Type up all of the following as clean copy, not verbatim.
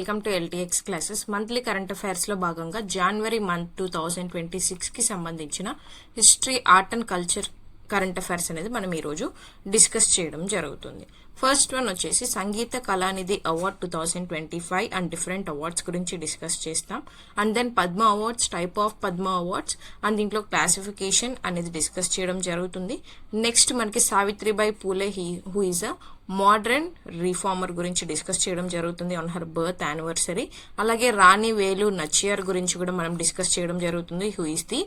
Welcome to LTX classes. Monthly current affairs లో భాగంగా జనవరి month 2026 కి సంబంధించిన history, art and culture current affairs అనేది మనం ఈ రోజు డిస్కస్ చేయడం జరుగుతుంది. ఫస్ట్ వన్ వచ్చేసి Sangeetha Kalanidhi award 2025 and different awards గురించి డిస్కస్ చేస్తాం. And then Padma awards, type of Padma awards and దీంట్లో క్లాసిఫికేషన్ అనేది డిస్కస్ చేయడం జరుగుతుంది. నెక్స్ట్ మనకి Savitribai Phule who is a modern reformer గురించి డిస్కస్ చేయడం జరుగుతుంది ఆన్ హర్ బర్త్ యానివర్సరీ. అలాగే రాణి వేలు నచ్చియార్ గురించి కూడా మనం డిస్కస్ చేయడం జరుగుతుంది, who is the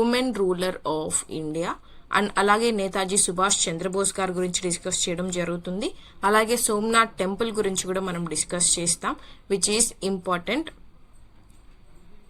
woman ruler of India. And అలాగే నేతాజీ సుభాష్ చంద్రబోస్ గారి గురించి డిస్కస్ చేయడం జరుగుతుంది. అలాగే సోమనాథ్ టెంపుల్ గురించి కూడా మనం డిస్కస్ చేస్తాం, విచ్ ఈస్ ఇంపార్టెంట్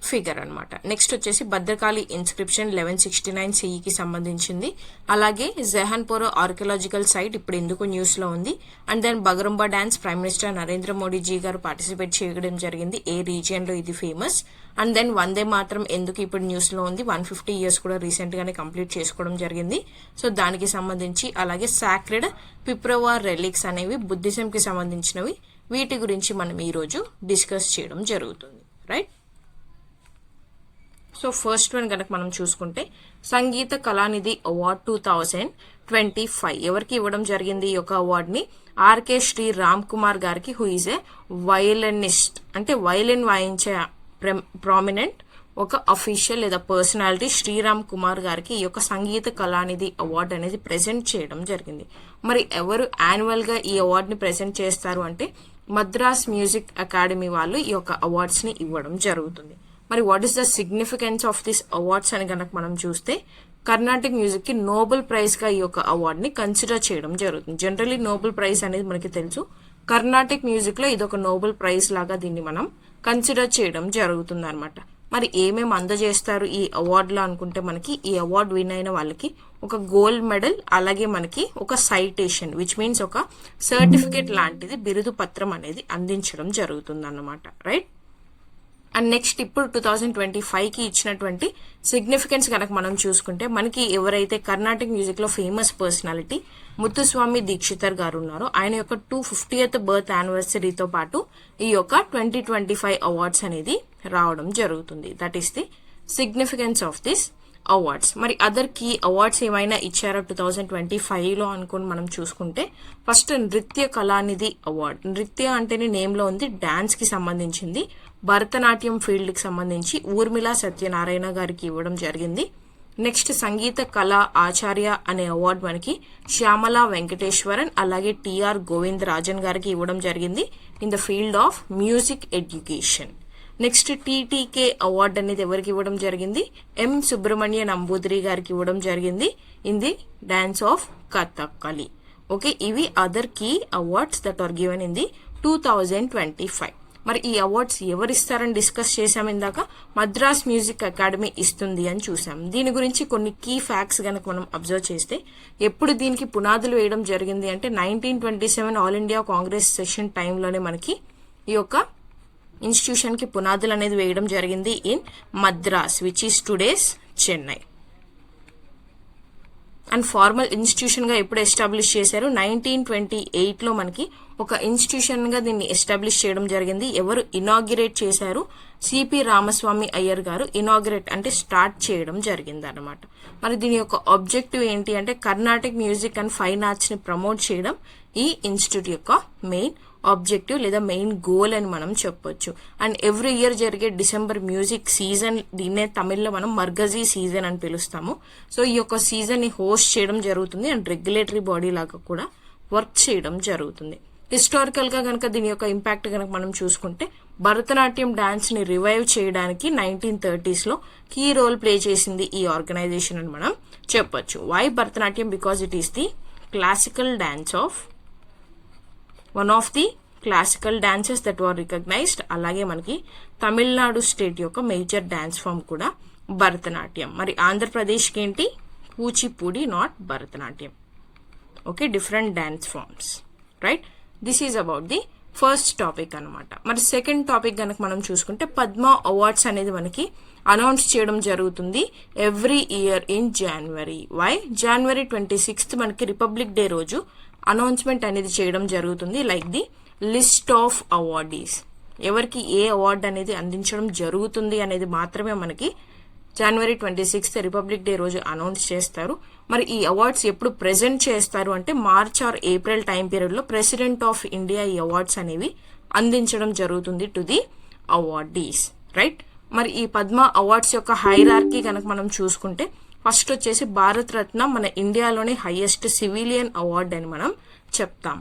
ఫిగర్ అనమాట. నెక్స్ట్ వచ్చేసి భద్రకాళి ఇన్స్క్రిప్షన్ 1169 CE సంబంధించింది. అలాగే జహాన్పూర్ ఆర్కియలాజికల్ సైట్ ఇప్పుడు ఎందుకు న్యూస్ లో ఉంది. And then Bagurumba dance prime minister Narendra Modiji గారు పార్టిసిపేట్ చేయడం జరిగింది, ఏ రీజియన్ లో ఇది ఫేమస్. అండ్ దెన్ వందే మాత్రం ఎందుకు ఇప్పుడు న్యూస్ లో ఉంది, 150 years కూడా రీసెంట్ గానే కంప్లీట్ చేసుకోవడం జరిగింది, సో దానికి సంబంధించి. అలాగే సాక్రెడ్ పిప్రవా రెలిక్స్ అనేవి బుద్ధిజం కి సంబంధించినవి, వీటి గురించి మనం ఈ రోజు డిస్కస్ చేయడం జరుగుతుంది, రైట్. సో ఫస్ట్ వన్ కనుక మనం చూసుకుంటే సంగీత కళానిధి అవార్డ్ 2025 ఎవరికి ఇవ్వడం జరిగింది ఈ యొక్క అవార్డ్ ని? ఆర్కే శ్రీ రామ్ కుమార్ గారికి, హూ ఈజ్ ఏ వయలినిస్ట్, అంటే వయలిన్ వాయించే ప్రామినెంట్ ఒక అఫీషియల్ లేదా పర్సనాలిటీ శ్రీరామ్ కుమార్ గారికి ఈ యొక్క సంగీత కళానిధి అవార్డు అనేది ప్రెజెంట్ చేయడం జరిగింది. మరి ఎవరు యాన్యువల్ గా ఈ అవార్డ్ ని ప్రెజెంట్ చేస్తారు అంటే మద్రాస్ మ్యూజిక్ అకాడమీ వాళ్ళు ఈ యొక్క అవార్డ్స్ ని ఇవ్వడం జరుగుతుంది. మరి what is the significance of this awards అని కనుక మనం చూస్తే, కర్ణాటిక్ మ్యూజిక్ కి నోబెల్ ప్రైజ్ గా ఈ యొక్క అవార్డ్ ని కన్సిడర్ చేయడం జరుగుతుంది. జనరల్లీ నోబెల్ ప్రైజ్ అనేది మనకి తెలుసు, కర్ణాటిక్ మ్యూజిక్ లో ఇదొక నోబెల్ ప్రైజ్ లాగా దీన్ని మనం కన్సిడర్ చేయడం జరుగుతుంది అనమాట. మరి ఏమేమి అందజేస్తారు ఈ అవార్డ్ లో అనుకుంటే, మనకి ఈ అవార్డు విన్ అయిన వాళ్ళకి ఒక గోల్డ్ మెడల్, అలాగే మనకి ఒక సైటేషన్ విచ్ మీన్స్ ఒక సర్టిఫికేట్ లాంటిది, బిరుదు పత్రం అనేది అందించడం జరుగుతుంది అన్నమాట, రైట్. అండ్ నెక్స్ట్ ఇప్పుడు 2025 కి ఇచ్చినటువంటి సిగ్నిఫికెన్స్ కనుక మనం చూసుకుంటే, మనకి ఎవరైతే కర్ణాటిక్ మ్యూజిక్ లో ఫేమస్ పర్సనాలిటీ ముత్తుస్వామి దీక్షితర్ గారు ఉన్నారో, ఆయన యొక్క 250th బర్త్ యానివర్సరీతో పాటు ఈ యొక్క 2025 అవార్డ్స్ అనేది రావడం జరుగుతుంది. That is the significance of this awards. మరి అదర్ కీ అవార్డ్స్ ఏమైనా ఇచ్చారో 2025 లో అనుకుని మనం చూసుకుంటే, ఫస్ట్ నృత్య కళానిధి అవార్డ్. నృత్య అంటేనే నేమ్ లో ఉంది, డాన్స్ కి సంబంధించింది. భరతనాట్యం ఫీల్డ్ కి సంబంధించి ఊర్మిళ సత్యనారాయణ గారికి ఇవ్వడం జరిగింది. నెక్స్ట్ సంగీత కళా ఆచార్య అనే అవార్డు మనకి శ్యామల వెంకటేశ్వరన్ అలాగే TR గోవిందరాజన్ గారికి ఇవ్వడం జరిగింది in the field of music education. Next TTK award అనేది ఎవరికి ఇవ్వడం జరిగింది? M సుబ్రహ్మణ్య నంబూదిరి గారికి ఇవ్వడం జరిగింది in the dance of Kathakali. Okay, ఇవి other key awards that are given in the 2025. మరి ఈ అవార్డ్స్ ఎవరిస్తారని డిస్కస్ చేశాం ఇందాక, మద్రాస్ మ్యూజిక్ అకాడమీ ఇస్తుంది అని చూసాం. దీని గురించి కొన్ని కీ ఫ్యాక్ట్స్ కనుక మనం అబ్జర్వ్ చేస్తే, ఎప్పుడు దీనికి పునాదులు వేయడం జరిగింది అంటే 1927 ఆల్ ఇండియా కాంగ్రెస్ సెషన్ టైంలోనే మనకి ఈ యొక్క ఇన్స్టిట్యూషన్ కి పునాదులు అనేది వేయడం జరిగింది in Madras, which is today's Chennai. And formal institution గా ఎప్పుడు ఎస్టాబ్లిష్ చేశారు? 1928 లో మనకి ఒక ఇన్స్టిట్యూషన్ గా దీన్ని ఎస్టాబ్లిష్ చేయడం జరిగింది. ఎవరు ఇనాగ్యురేట్ చేశారు? CP రామస్వామి అయ్యర్ గారు ఇనాగ్యురేట్ అంటే స్టార్ట్ చేయడం జరిగింది అనమాట. మరి దీని యొక్క ఆబ్జెక్టివ్ ఏంటి అంటే Carnatic music and fine arts ని ప్రమోట్ చేయడం ఈ ఇన్స్టిట్యూట్ యొక్క మెయిన్ ఆబ్జెక్టివ్ లేదా మెయిన్ గోల్ అని మనం చెప్పొచ్చు. అండ్ ఎవ్రీ ఇయర్ జరిగే డిసెంబర్ మ్యూజిక్ సీజన్, దీన్నే తమిళ్లో మనం మర్గజీ సీజన్ అని పిలుస్తాము. సో ఈ యొక్క సీజన్ ని హోస్ట్ చేయడం జరుగుతుంది అండ్ రెగ్యులేటరీ బాడీ లాగా కూడా వర్క్ చేయడం జరుగుతుంది. హిస్టారికల్ గా కనుక దీని యొక్క ఇంపాక్ట్ కనుక మనం చూసుకుంటే, భరతనాట్యం డాన్స్ ని రివైవ్ చేయడానికి 1930s లో కీ రోల్ ప్లే చేసింది ఈ ఆర్గనైజేషన్ అని మనం చెప్పొచ్చు. Why Bharatanatyam? Because it is the classical dance of one of the classical dances that were recognized. అలాగే మనకి తమిళనాడు స్టేట్ యొక్క మేజర్ డాన్స్ ఫామ్ కూడా భరతనాట్యం. మరి ఆంధ్రప్రదేశ్కి ఏంటి? Kuchipudi, not Bharatanatyam. Okay, different dance forms, right. This is about the first topic అనమాట. మరి second topic కనుక మనం చూసుకుంటే, పద్మ అవార్డ్స్ అనేది మనకి అనౌన్స్ చేయడం జరుగుతుంది every year in January. Why? January 26th మనకి రిపబ్లిక్ డే రోజు అనౌన్స్మెంట్ అనేది చేయడం జరుగుతుంది, like the list of awardees. ఎవరికి ఏ అవార్డు అనేది అందించడం జరుగుతుంది అనేది మాత్రమే మనకి జనవరి 26 రిపబ్లిక్ డే రోజు అనౌన్స్ చేస్తారు. మరి ఈ అవార్డ్స్ ఎప్పుడు ప్రెజెంట్ చేస్తారు అంటే March are April time period లో ప్రెసిడెంట్ ఆఫ్ ఇండియా ఈ అవార్డ్స్ అనేవి అందించడం జరుగుతుంది టు ది అవార్డీస్, రైట్. మరి ఈ పద్మ అవార్డ్స్ యొక్క హైరార్కీ కనుక మనం చూసుకుంటే ఫస్ట్ వచ్చేసి భారత్ రత్న మన ఇండియాలోనే హైయెస్ట్ సివిలియన్ అవార్డ్ అని మనం చెప్తాం.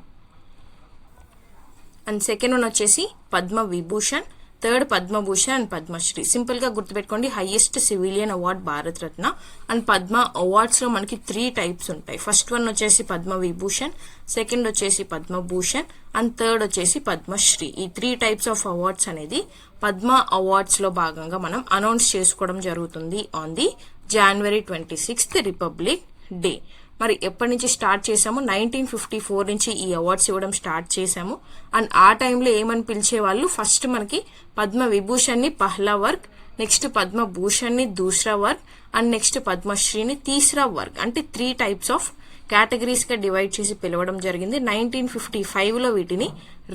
అండ్ సెకండ్ వన్ వచ్చేసి Padma Vibhushan, third Padma Bhushan and Padma Shri. Simple గా గుర్తుపెట్టుకోండి, highest civilian award Bharat Ratna. And Padma awards లో మనకి 3 టైప్స్ ఉంటాయి. ఫస్ట్ వన్ వచ్చేసి పద్మ విభూషణ్, సెకండ్ వచ్చేసి పద్మభూషణ్ అండ్ థర్డ్ వచ్చేసి పద్మశ్రీ. ఈ 3 టైప్స్ ఆఫ్ అవార్డ్స్ అనేది పద్మ అవార్డ్స్ లో భాగంగా మనం అనౌన్స్ చేసుకోవడం జరుగుతుంది on the January 26 republic day. మరి ఎప్పటి నుంచి స్టార్ట్ చేసాము? 1954 నుంచి ఈ అవార్డ్స్ ఇవ్వడం స్టార్ట్ చేశాము. అండ్ ఆ టైంలో ఏమని పిలిచేవాళ్ళు, ఫస్ట్ మనకి పద్మ విభూషణ్ ని పహ్లా వర్గ్, నెక్స్ట్ పద్మభూషణ్ ని దూసరా వర్గ్ అండ్ నెక్స్ట్ పద్మశ్రీని తీసరా వర్గ్. అంటే 3 టైప్స్ ఆఫ్ కేటగిరీస్ గా డివైడ్ చేసి పిలవడం జరిగింది. 1955 లో వీటిని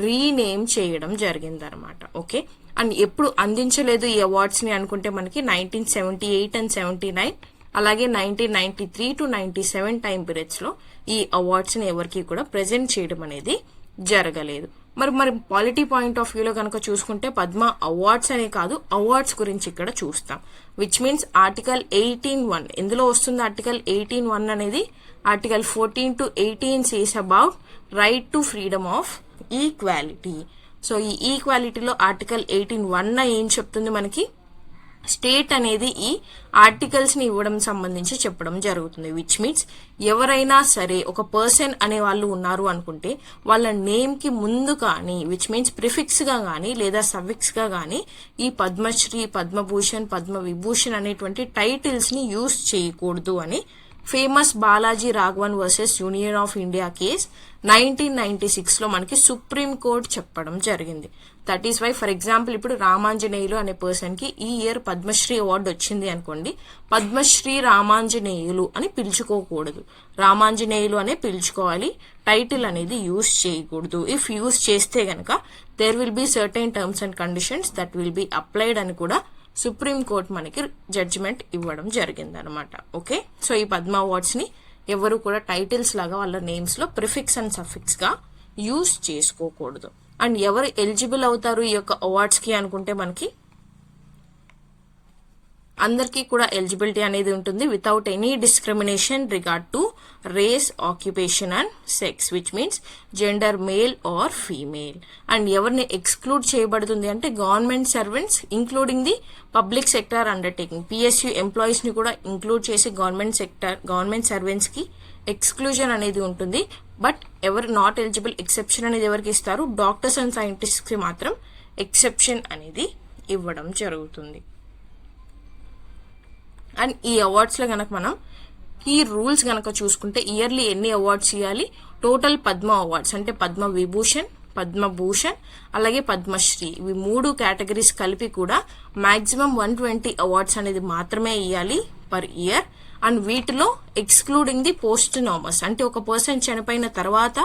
రీనేమ్ చేయడం జరిగింది అనమాట. ఓకే. అండ్ ఎప్పుడు అందించలేదు ఈ అవార్డ్స్ ని అనుకుంటే మనకి 1978 అండ్ 79, అలాగే 1993 టు 97 టైం పీరియడ్స్ లో ఈ అవార్డ్స్ ని ఎవరికి కూడా ప్రెజెంట్ చేయడం అనేది జరగలేదు. మరి పాలిటీ పాయింట్ ఆఫ్ వ్యూలో కనుక చూసుకుంటే పద్మ అవార్డ్స్ అనే కాదు, అవార్డ్స్ గురించి ఇక్కడ చూస్తాం. విచ్ మీన్స్ ఆర్టికల్ 18(1) ఎందులో వస్తుంది? ఆర్టికల్ 18(1) అనేది article 14 to 18 says about right to freedom of equality. So ఈ ఈక్వాలిటీలో ఆర్టికల్ 18(1) ఏం చెప్తుంది మనకి? స్టేట్ అనేది ఈ ఆర్టికల్స్ ని ఇవ్వడం సంబంధించి చెప్పడం జరుగుతుంది. విచ్ మీన్స్ ఎవరైనా సరే ఒక పర్సన్ అనే వాళ్ళు ఉన్నారు అనుకుంటే వాళ్ళ నేమ్ కి ముందు కానీ, విచ్ మీన్స్ ప్రిఫిక్స్ గా కానీ లేదా సఫిక్స్ గా కానీ ఈ పద్మశ్రీ, పద్మభూషణ్, పద్మ విభూషణ్ అనేటువంటి టైటిల్స్ ని యూజ్ చేయకూడదు అని famous Balaji Raghavan versus union of India case 1996 లో మనకి సుప్రీం కోర్ట్ చెప్పడం జరిగింది. That is why for example ఇప్పుడు రామాంజనేయులు అనే పర్సన్ కి ఈ ఇయర్ పద్మశ్రీ అవార్డు వచ్చింది అనుకోండి, పద్మశ్రీ రామాంజనేయులు అని పిలుచుకోకూడదు, రామాంజనేయులు అనే పిలుచుకోవాలి. టైటిల్ అనేది యూజ్ చేయకూడదు. ఇఫ్ యూజ్ చేస్తే గనక there will be certain terms and conditions that will be applied అని కూడా సుప్రీం కోర్ట్ మనకి జడ్జిమెంట్ ఇవ్వడం జరిగింది అనమాట. ఓకే. సో ఈ పద్మ అవార్డ్స్ ని ఎవరు కూడా టైటిల్స్ లాగా వాళ్ళ నేమ్స్ లో ప్రిఫిక్స్ అండ్ సఫిక్స్ గా యూజ్ చేసుకోకూడదు. అండ్ ఎవరు ఎలిజిబుల్ అవుతారు ఈ యొక్క అవార్డ్స్ కి అనుకుంటే మనకి అందరికీ కూడా ఎలిజిబిలిటీ అనేది ఉంటుంది without any discrimination regard to race, occupation and sex, which means gender male or female. And ఎవరిని ఎక్స్క్లూడ్ చేయబడుతుంది అంటే government servants including the public sector undertaking, PSU employees ని కూడా ఇంక్లూడ్ చేసి గవర్నమెంట్ సర్వెంట్స్ కి ఎక్స్క్లూజన్ అనేది ఉంటుంది. బట్ ఎవరు నాట్ ఎలిజిబుల్ ఎక్సెప్షన్ అనేది ఎవరికి ఇస్తారు? డాక్టర్స్ అండ్ సైంటిస్ట్ కి మాత్రం ఎక్సెప్షన్ అనేది ఇవ్వడం జరుగుతుంది. అండ్ ఈ అవార్డ్స్ లో గనక మనం ఈ రూల్స్ గనక చూసుకుంటే ఇయర్లీ ఎన్ని అవార్డ్స్ ఇవ్వాలి? టోటల్ పద్మ అవార్డ్స్ అంటే పద్మ విభూషణ్, పద్మభూషణ్ అలాగే పద్మశ్రీ, ఇవి 3 కేటగిరీస్ కలిపి కూడా మాక్సిమం 120 అవార్డ్స్ అనేది మాత్రమే ఇవ్వాలి పర్ ఇయర్. అండ్ వీటిలో ఎక్స్క్లూడింగ్ ది పోస్ట్ నామస్, అంటే ఒక పర్సన్ చనిపోయిన తర్వాత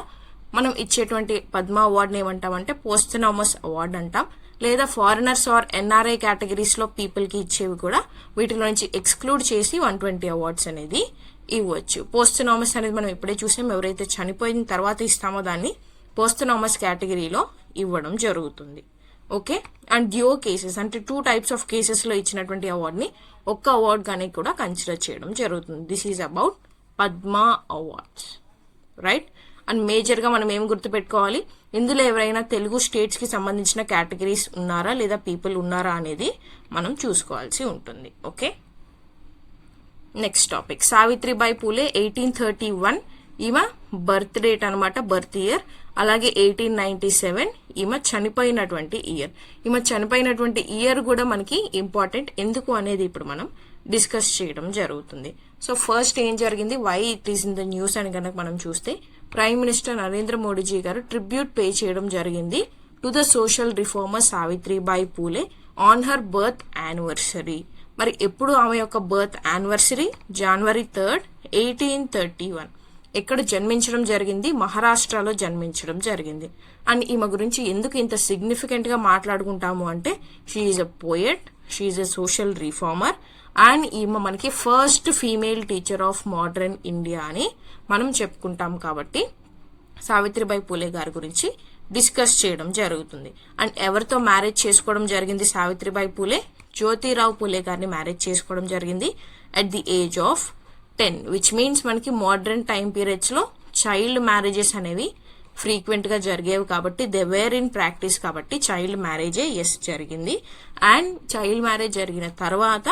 మనం ఇచ్చేటువంటి పద్మ అవార్డుని ఏమంటామంటే పోస్ట్ నామస్ అవార్డు అంటాం. లేదా ఫారినర్స్ ఆర్ ఎన్ఆర్ఐ కేటగిరీస్ లో పీపుల్ కి ఇచ్చేవి కూడా వీటిలో నుంచి ఎక్స్క్లూడ్ చేసి 120 అవార్డ్స్ అనేది ఇవ్వచ్చు. పోస్ట్ నామస్ అనేది మనం ఇప్పుడే చూసాం, ఎవరైతే చనిపోయిన తర్వాత ఇస్తామో దాన్ని పోస్ట్ నామస్ కేటగిరీలో ఇవ్వడం జరుగుతుంది. ఓకే. అండ్ డ్యూ కేసెస్ అంటే 2 టైప్స్ ఆఫ్ కేసెస్ లో ఇచ్చినటువంటి అవార్డ్ ని ఒక్క అవార్డ్ గానీ కూడా కన్సిడర్ చేయడం జరుగుతుంది. This is about Padma awards, right. And major గా మనం ఏం గుర్తుపెట్టుకోవాలి, ఇందులో ఎవరైనా తెలుగు స్టేట్స్ కి సంబంధించిన కేటగిరీస్ ఉన్నారా లేదా పీపుల్ ఉన్నారా అనేది మనం చూసుకోవాల్సి ఉంటుంది. Okay. Next topic Savitribai Phule 1831 ఈమె బర్త్ డేట్ అనమాట, బర్త్ ఇయర్. అలాగే 1897 ఈమె చనిపోయినటువంటి ఇయర్. ఈమె చనిపోయినటువంటి ఇయర్ కూడా మనకి ఇంపార్టెంట్, ఎందుకు అనేది ఇప్పుడు మనం డిస్కస్ చేయడం జరుగుతుంది. సో ఫస్ట్ ఏం జరిగింది, why it is in the news అని కనుక మనం చూస్తే ప్రైమ్ మినిస్టర్ నరేంద్ర మోడీజీ గారు ట్రిబ్యూట్ పే చేయడం జరిగింది to the social reformer Savitribai Phule on her birth anniversary. మరి ఎప్పుడు ఆమె యొక్క బర్త్ యానివర్సరీ? జనవరి 3, 1831. ఎక్కడ జన్మించడం జరిగింది? మహారాష్ట్రలో జన్మించడం జరిగింది. అండ్ ఈమె గురించి ఎందుకు ఇంత సిగ్నిఫికెంట్ గా మాట్లాడుకుంటాము అంటే she is a poet, she is a social reformer and ఈమె మనకి first female teacher of modern India అని మనం చెప్పుకుంటాం. కాబట్టి సావిత్రిబాయి పూలే గారి గురించి డిస్కస్ చేయడం జరుగుతుంది. అండ్ ఎవరితో మ్యారేజ్ చేసుకోవడం జరిగింది సావిత్రిబాయి పూలే? జ్యోతిరావు పూలే గారిని మ్యారేజ్ చేసుకోవడం జరిగింది at the age of 10, which means మనకి మోడర్న్ టైం పీరియడ్స్ లో చైల్డ్ మ్యారేజెస్ అనేవి ఫ్రీక్వెంట్ గా జరిగేవి కాబట్టి దే వేర్ ఇన్ ప్రాక్టీస్ కాబట్టి చైల్డ్ మ్యారేజే జరిగింది. అండ్ చైల్డ్ మ్యారేజ్ జరిగిన తర్వాత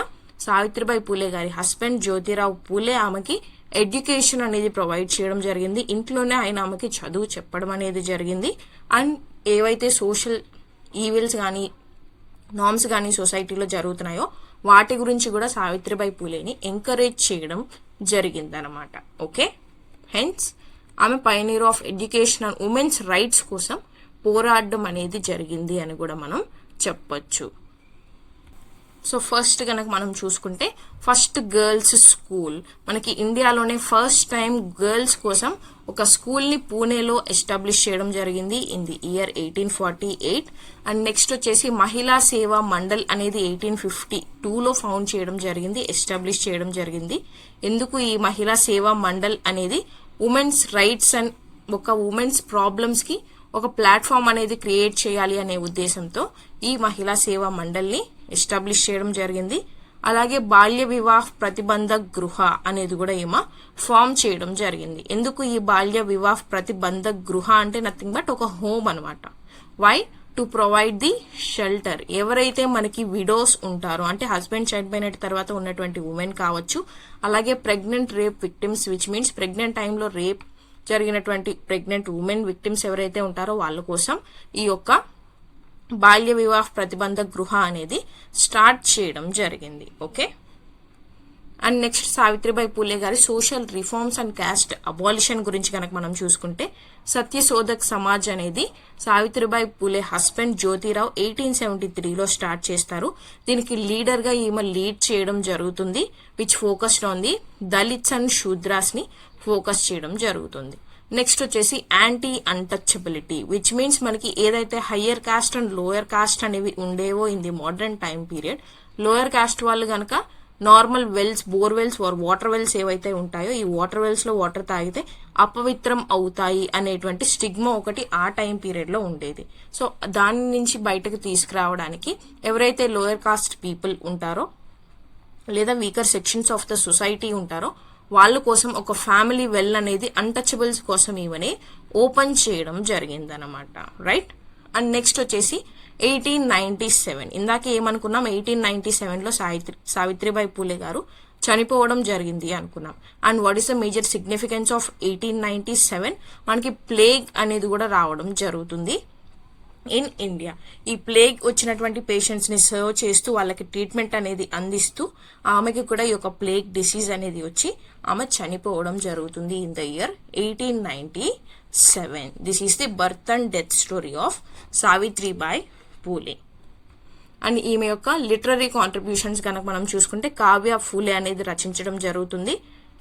సావిత్రిబాయి పూలే గారి హస్బెండ్ జ్యోతిరావు పూలే ఆమెకి ఎడ్యుకేషన్ అనేది ప్రొవైడ్ చేయడం జరిగింది. ఇంట్లోనే ఆయన ఆమెకి చదువు చెప్పడం అనేది జరిగింది. అండ్ ఏవైతే సోషల్ ఈవిల్స్ కానీ నార్మ్స్ కానీ సొసైటీలో జరుగుతున్నాయో వాటి గురించి కూడా సావిత్రిబాయి పూలేని ఎంకరేజ్ చేయడం జరిగిందనమాట. ఓకే, హెన్స్ ఆమె pioneer of education and women's rights కోసం పోరాడడం అనేది జరిగింది అని కూడా మనం చెప్పొచ్చు. సో ఫస్ట్ కనుక మనం చూసుకుంటే ఫస్ట్ గర్ల్స్ స్కూల్ మనకి ఇండియాలోనే ఫస్ట్ టైం గర్ల్స్ కోసం ఒక స్కూల్ ని పూణేలో ఎస్టాబ్లిష్ చేయడం జరిగింది in the year 1848. And next వచ్చేసి మహిళా సేవా మండల్ అనేది 1852లో ఫౌండ్ చేయడం జరిగింది, ఎస్టాబ్లిష్ చేయడం జరిగింది. ఎందుకు ఈ మహిళా సేవా మండల్ అనేది? ఉమెన్స్ రైట్స్ అండ్ ఒక ఉమెన్స్ ప్రాబ్లమ్స్ కి ఒక ప్లాట్ఫామ్ అనేది క్రియేట్ చేయాలి అనే ఉద్దేశంతో ఈ మహిళా సేవా మండల్ని ఎస్టాబ్లిష్ చేయడం జరిగింది. అలాగే బాల్య వివాహ ప్రతిబంధక గృహ అనేది కూడా ఈమె ఫామ్ చేయడం జరిగింది. ఎందుకు ఈ బాల్య వివాహ ప్రతిబంధక గృహ అంటే నథింగ్ బట్ ఒక హోమ్ అనమాట. Why? To provide the shelter. ఎవరైతే మనకి విడోస్ ఉంటారో అంటే హస్బెండ్ చనిపోయిన తర్వాత ఉన్నటువంటి ఉమెన్ కావచ్చు, అలాగే pregnant rape victims which means pregnant టైంలో రేప్ జరిగినటువంటి ప్రెగ్నెంట్ ఉమెన్ విక్టిమ్స్ ఎవరైతే ఉంటారో వాళ్ళ కోసం ఈ యొక్క బాల్య వివాహ ప్రతిబంధక గృహ అనేది స్టార్ట్ చేయడం జరిగింది. Okay, and next Savitribai Phule గారి social reforms and caste abolition గురించి కనుక మనం చూసుకుంటే సత్యశోధక్ సమాజ్ అనేది సావిత్రిబాయి పూలే హస్బెండ్ జ్యోతిరావు 1873లో స్టార్ట్ చేస్తారు. దీనికి లీడర్ గా ఈమె లీడ్ చేయడం జరుగుతుంది, which focused on the Dalits and Shudras ని ఫోకస్ చేయడం జరుగుతుంది. నెక్స్ట్ వచ్చేసి యాంటీ అన్టచబిలిటీ విచ్ మీన్స్ మనకి ఏదైతే higher caste and lower caste అనేవి ఉండేవో in the modern time period, lower caste వాళ్ళు గనక normal wells, borewells or water wells ఏవైతే ఉంటాయో ఈ వాటర్ వెల్స్ లో వాటర్ తాగితే అపవిత్రం అవుతాయి అనేటువంటి స్టిగ్మా ఒకటి ఆ టైం పీరియడ్ లో ఉండేది. సో దాని నుంచి బయటకు తీసుకురావడానికి ఎవరైతే లోయర్ కాస్ట్ పీపుల్ ఉంటారో లేదా weaker sections of the society ఉంటారో వాళ్ళ కోసం ఒక ఫ్యామిలీ వెల్ అనేది అన్టచబుల్స్ కోసం ఈవెనే ఓపెన్ చేయడం జరిగిందనమాట. రైట్, అండ్ నెక్స్ట్ వచ్చేసి 1897 ఇందాక ఏమనుకున్నాం 1897లో సావిత్రిబాయి పూలే గారు చనిపోవడం జరిగింది అనుకున్నాం. And what is the major significance of 1897? మనకి ప్లేగ్ అనేది కూడా రావడం జరుగుతుంది ఇన్ ఇండియా. ఈ ప్లేగ్ వచ్చినటువంటి పేషెంట్స్ ని సర్వ్ చేస్తూ వాళ్ళకి ట్రీట్మెంట్ అనేది అందిస్తూ ఆమెకి కూడా ఈ యొక్క ప్లేగ్ డిసీజ్ అనేది వచ్చి ఆమె చనిపోవడం జరుగుతుంది in the year 1897. This is the birth and death story of Savitribai Phule. And ఈమె యొక్క లిటరరీ కాంట్రిబ్యూషన్స్ కనుక మనం చూసుకుంటే కావ్య ఫూలే అనేది రచించడం జరుగుతుంది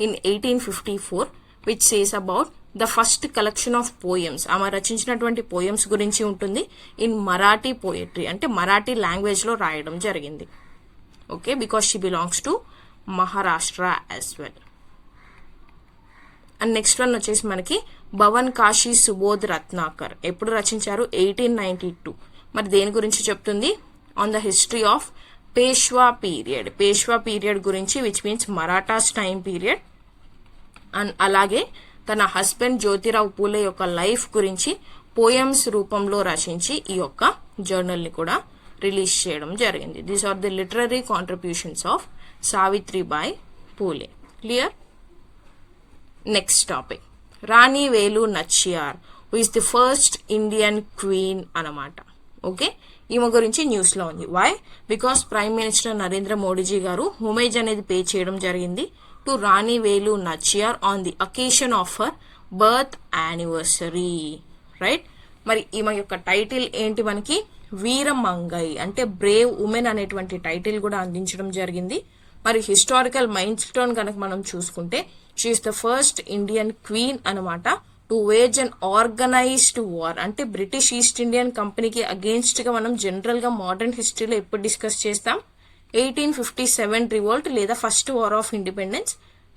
in 1854 which says about the first collection of poems. ఆమె రచించినటువంటి పోయమ్స్ గురించి ఉంటుంది ఇన్ మరాఠీ పోయట్రీ అంటే మరాఠీ లాంగ్వేజ్ లో రాయడం జరిగింది. Okay, because she belongs to Maharashtra as well. And next one వచ్చేసి మనకి భవన్ కాశీ సుబోధ్ రత్నాకర్ ఎప్పుడు రచించారు? 1892. మరి దేని గురించి చెప్తుంది? On the history of Peshwa period. Peshwa period గురించి which means Marathas time period. And అలాగే తన హస్బెండ్ జ్యోతిరావు పూలే యొక్క లైఫ్ గురించి పోయమ్స్ రూపంలో రచించి ఈ యొక్క జర్నల్ ని కూడా రిలీజ్ చేయడం జరిగింది. These are the literary contributions of Savitribai Phule. Clear? Next topic Rani Velu Nachiyar who is the first Indian queen అన్నమాట. ఓకే, ఈమె గురించి న్యూస్ లో ఉంది. Why? Because prime minister Narendra Modiji గారు హోమేజ్ అనేది పే చేయడం జరిగింది to Rani Velu Nachiyar on the occasion of her birth anniversary. Right, మరి ఈమె యొక్క టైటిల్ ఏంటి? మనకి వీరమంగై అంటే బ్రేవ్ ఉమెన్ అనేటువంటి టైటిల్ కూడా అందించడం జరిగింది మరి హిస్టారికల్ మైల్ స్టోన్ కనుక మనం చూసుకుంటే she is the first Indian queen అనమాట to wage an organised war. అంటే బ్రిటిష్ ఈస్ట్ ఇండియన్ కంపెనీకి అగేన్స్ట్ గా మనం జనరల్ గా మోడర్న్ హిస్టరీలో ఎప్పుడు డిస్కస్ చేస్తాం? 1857 రివోల్ట్ లేదా ఫస్ట్ వార్ ఆఫ్ ఇండిపెండెన్స్,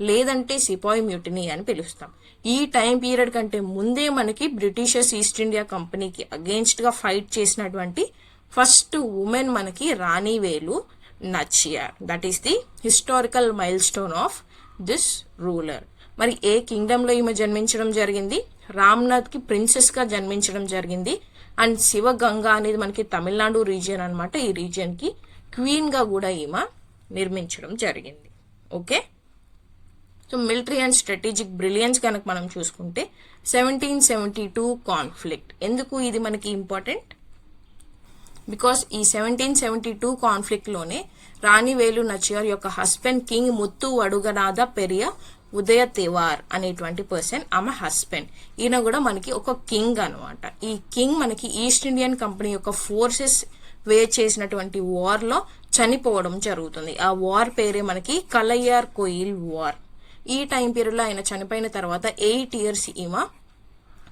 లేదంటే సిపాయి మ్యూటినీ అని పిలుస్తాం. ఈ టైం పీరియడ్ కంటే ముందే మనకి బ్రిటిషర్స్ ఈస్ట్ ఇండియా కంపెనీకి అగేన్స్ట్ గా ఫైట్ చేసినటువంటి ఫస్ట్ ఉమెన్ మనకి Rani Velu Nachiyar. That is the historical milestone of this ruler. మరి ఏ కింగ్డమ్ లో ఈమె జన్మించడం జరిగింది? రామ్నాథ్ కి ప్రిన్సెస్ గా జన్మించడం జరిగింది. అండ్ శివగంగా అనేది మనకి తమిళనాడు రీజియన్ అనమాట. ఈ రీజియన్ కి క్వీన్ గా కూడా ఈమె నిర్మించడం జరిగింది. Okay, so military and strategic brilliance కనుక మనం చూసుకుంటే 1772 కాన్ఫ్లిక్ట్. ఎందుకు ఇది మనకి ఇంపార్టెంట్? బికాస్ ఈ 1772 కాన్ఫ్లిక్ట్ లోనే రాణి వేలు నచియార్ యొక్క హస్బెండ్ కింగ్ ముత్తు వడుగనాథ పెరియ ఉదయ తివార్ అనేటువంటి పర్సన్ ఆమె హస్బెండ్. ఈయన కూడా మనకి ఒక కింగ్ అనమాట. ఈ కింగ్ మనకి ఈస్ట్ ఇండియన్ కంపెనీ యొక్క ఫోర్సెస్ వేజ్ చేసినటువంటి వార్ లో చనిపోవడం జరుగుతుంది. ఆ వార్ పేరే మనకి కలయ్యార్ కోయిల్ వార్. ఈ టైం పీరియడ్ లో ఆయన చనిపోయిన తర్వాత 8 years ఈమె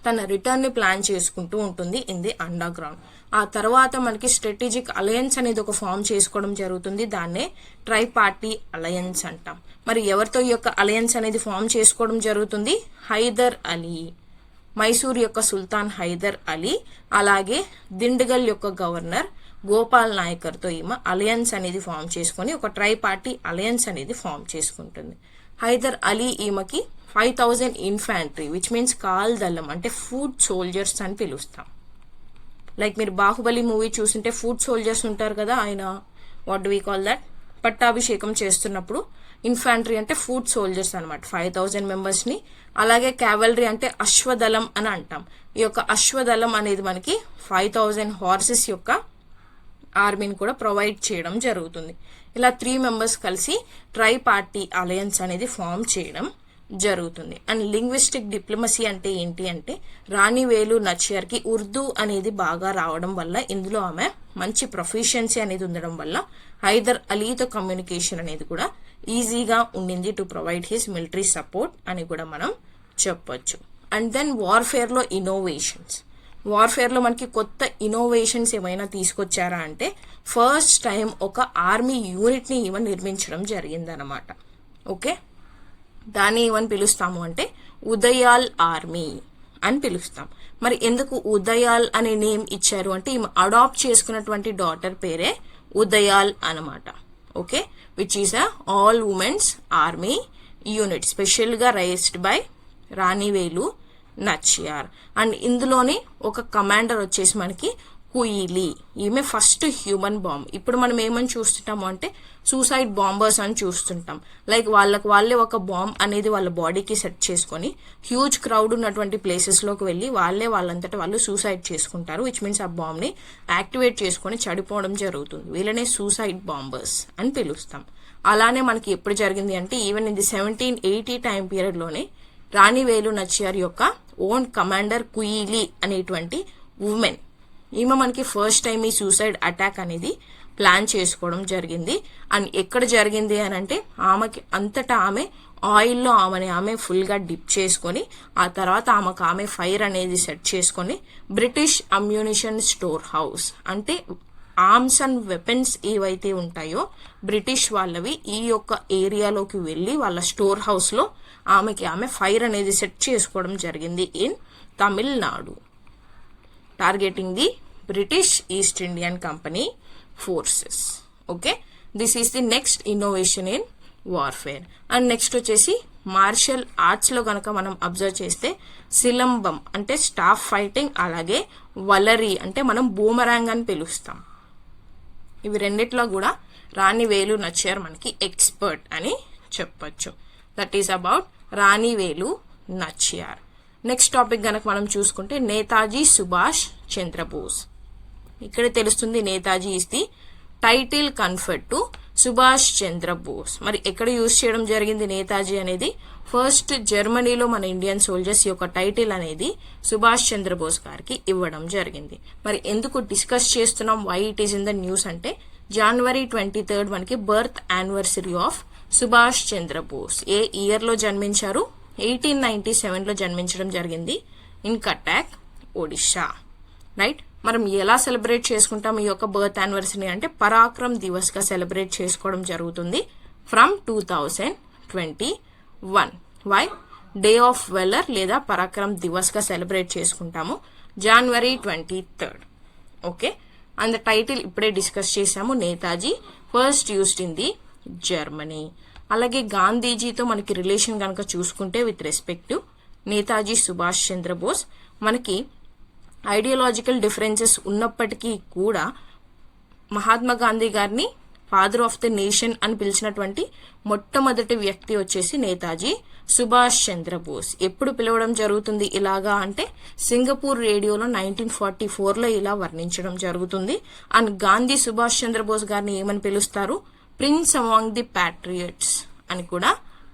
తన రిటర్న్ ని ప్లాన్ చేసుకుంటూ ఉంటుంది ఇన్ ది అండర్ గ్రౌండ్. ఆ తర్వాత మనకి స్ట్రాటజిక్ అలయన్స్ అనేది ఒక ఫామ్ చేసుకోవడం జరుగుతుంది. దాన్నే ట్రై పార్టీ అలయన్స్ అంటాం. మరి ఎవరితో ఈ యొక్క అలయన్స్ అనేది ఫామ్ చేసుకోవడం జరుగుతుంది? హైదర్ అలీ, మైసూర్ యొక్క సుల్తాన్ హైదర్ అలీ, అలాగే దిండిగల్ యొక్క గవర్నర్ గోపాల్ నాయకర్తో ఈమె అలయన్స్ అనేది ఫామ్ చేసుకుని ఒక ట్రై పార్టీ అలయన్స్ అనేది ఫామ్ చేసుకుంటుంది. హైదర్ అలీ ఈమెకి 5000 ఇన్ఫాంట్రీ విచ్ మీన్స్ కాల్ దళం అంటే ఫుడ్ సోల్జర్స్ అని పిలుస్తాం. లైక్ మీరు బాహుబలి మూవీ చూస్తుంటే ఫుడ్ సోల్జర్స్ ఉంటారు కదా, ఆయన what do we call that, పట్టాభిషేకం చేస్తున్నప్పుడు ఇన్ఫాంట్రీ అంటే ఫుడ్ సోల్జర్స్ అనమాట 5000 మెంబర్స్ ని. అలాగే క్యావలరీ అంటే అశ్వదళం అని అంటాం. ఈ యొక్క అశ్వదళం అనేది మనకి 5000 హార్సెస్ యొక్క ఆర్మీని కూడా ప్రొవైడ్ చేయడం జరుగుతుంది. ఇలా 3 members కలిసి ట్రై పార్టీ అలయన్స్ అనేది ఫామ్ చేయడం జరుగుతుంది. అండ్ లింగ్విస్టిక్ డిప్లొమసీ అంటే ఏంటి అంటే రాణి వేలు నచియార్ కి ఉర్దూ అనేది బాగా రావడం వల్ల, ఇందులో ఆమె మంచి ప్రొఫిషియన్సీ అనేది ఉండడం వల్ల హైదర్ అలీతో కమ్యూనికేషన్ అనేది కూడా ఈజీగా ఉండింది to provide his military support అని కూడా మనం చెప్పొచ్చు. అండ్ దెన్ వార్ఫేర్ లో ఇన్నోవేషన్స్. వార్ఫేర్ లో మనకి కొత్త ఇన్నోవేషన్స్ ఏమైనా తీసుకొచ్చారా అంటే ఫస్ట్ టైం ఒక ఆర్మీ యూనిట్ ని ఈవెన్ నిర్మించడం జరిగిందనమాట. ఓకే, దాన్ని ఏమని పిలుస్తాము అంటే ఉదయాల్ ఆర్మీ అని పిలుస్తాం. మరి ఎందుకు ఉదయాల్ అనే నేమ్ ఇచ్చారు అంటే ఈమె అడాప్ట్ చేసుకున్నటువంటి డాటర్ పేరే ఉదయాల్ అనమాట. Okay, which is a all women's army unit special గా raised by Rani Velu నచియార్. And ఇందులోనే ఒక కమాండర్ వచ్చేసి మనకి కుయిలీ, ఈమె ఫస్ట్ హ్యూమన్ బాంబ్. ఇప్పుడు మనం ఏమని చూస్తుంటాము అంటే సూసైడ్ బాంబర్స్ అని చూస్తుంటాం. లైక్ వాళ్ళే ఒక బాంబ్ అనేది వాళ్ళ బాడీకి సెట్ చేసుకొని హ్యూజ్ క్రౌడ్ ఉన్నటువంటి ప్లేసెస్ లోకి వెళ్ళి వాళ్ళంతటా వాళ్ళు సూసైడ్ చేసుకుంటారు. విచ్ మీన్స్ ఆ బాంబ్ ని యాక్టివేట్ చేసుకొని చడిపోవడం జరుగుతుంది. వీళ్ళనే సూసైడ్ బాంబర్స్ అని పిలుస్తాం. అలానే మనకి ఎప్పుడు జరిగింది అంటే even in the 1780 time period లోనే రాణి వేలు నచియార్ యొక్క ఓన్ కమాండర్ కుయిలీ అనేటువంటి ఉమెన్, ఈమె మనకి ఫస్ట్ టైం ఈ సూసైడ్ అటాక్ అనేది ప్లాన్ చేసుకోవడం జరిగింది. అండ్ ఎక్కడ జరిగింది అని అంటే ఆమెకి అంతటా ఆమె ఆయిల్లో ఆమె ఫుల్ గా డిప్ చేసుకొని ఆ తర్వాత ఆమె ఫైర్ అనేది సెట్ చేసుకొని బ్రిటిష్ అమ్యూనిషన్ స్టోర్ హౌస్ అంటే ఆర్మ్స్ అండ్ వెపన్స్ ఏవైతే ఉంటాయో బ్రిటిష్ వాళ్ళవి ఈ యొక్క ఏరియాలోకి వెళ్లి వాళ్ళ స్టోర్ హౌస్ లో ఆమె ఫైర్ అనేది సెట్ చేసుకోవడం జరిగింది in Tamil Nadu, targeting the British East Indian company forces. Okay, this is the next innovation in warfare. And next వచ్చేసి మార్షల్ ఆర్ట్స్ లో గనక మనం అబ్జర్వ్ చేస్తే సిలంబం అంటే స్టాఫ్ ఫైటింగ్, అలాగే వలరీ అంటే మనం బూమరాంగ్ అని పిలుస్తాం. ఇవి రెండిట్లో కూడా రాణి వేలు నచియార్ మనకి ఎక్స్పర్ట్ అని చెప్పొచ్చు. That is about Rani Velu నచియార్. Next topic గనక మనం చూసుకుంటే నేతాజీ సుభాష్ చంద్రబోస్. ఇక్కడ తెలుస్తుంది Netaji is the title conferred to Subhash Chandra Bose. మరి ఎక్కడ యూజ్ చేయడం జరిగింది నేతాజీ అనేది? ఫస్ట్ జర్మనీలో మన ఇండియన్ సోల్జర్స్ యొక్క టైటిల్ అనేది సుభాష్ చంద్రబోస్ గారికి ఇవ్వడం జరిగింది. మరి ఎందుకు డిస్కస్ చేస్తున్నాం, why it is in the news అంటే January 23rd మనకి birth anniversary of Subhash Chandra Bose ఏ ఇయర్ లో జన్మించారు? 1897 లో జన్మించడం జరిగింది ఇన్ కటాక్, ఒడిషా. రైట్. మనం ఎలా సెలబ్రేట్ చేసుకుంటాం ఈ యొక్క బర్త్ యానివర్సరీ అంటే పరాక్రమ్ దివస్ గా సెలబ్రేట్ చేసుకోవడం జరుగుతుంది from 2021. Why? Day of valour లేదా పరాక్రమ్ దివస్ గా సెలబ్రేట్ చేసుకుంటాము January 23rd. Okay. And the title ఇప్పుడే డిస్కస్ చేశాము, Netaji first used in the Germany. అలాగే గాంధీజీతో మనకి రిలేషన్ కనుక చూసుకుంటే with respect to Netaji Subhash Chandra Bose, మనకి ఐడియాలజికల్ డిఫరెన్సెస్ ఉన్నప్పటికీ కూడా మహాత్మా గాంధీ గారిని ఫాదర్ ఆఫ్ ద నేషన్ అని పిలిచినటువంటి మొట్టమొదటి వ్యక్తి వచ్చేసి నేతాజీ సుభాష్ చంద్రబోస్. ఎప్పుడు పిలవడం జరుగుతుంది ఇలాగా అంటే సింగపూర్ రేడియోలో 1944లో ఇలా వర్ణించడం జరుగుతుంది. అండ్ గాంధీ సుభాష్ చంద్రబోస్ గారిని ఏమని పిలుస్తారు? ప్రిన్స్ అమాంగ్ ది ప్యాట్రియట్స్ అని కూడా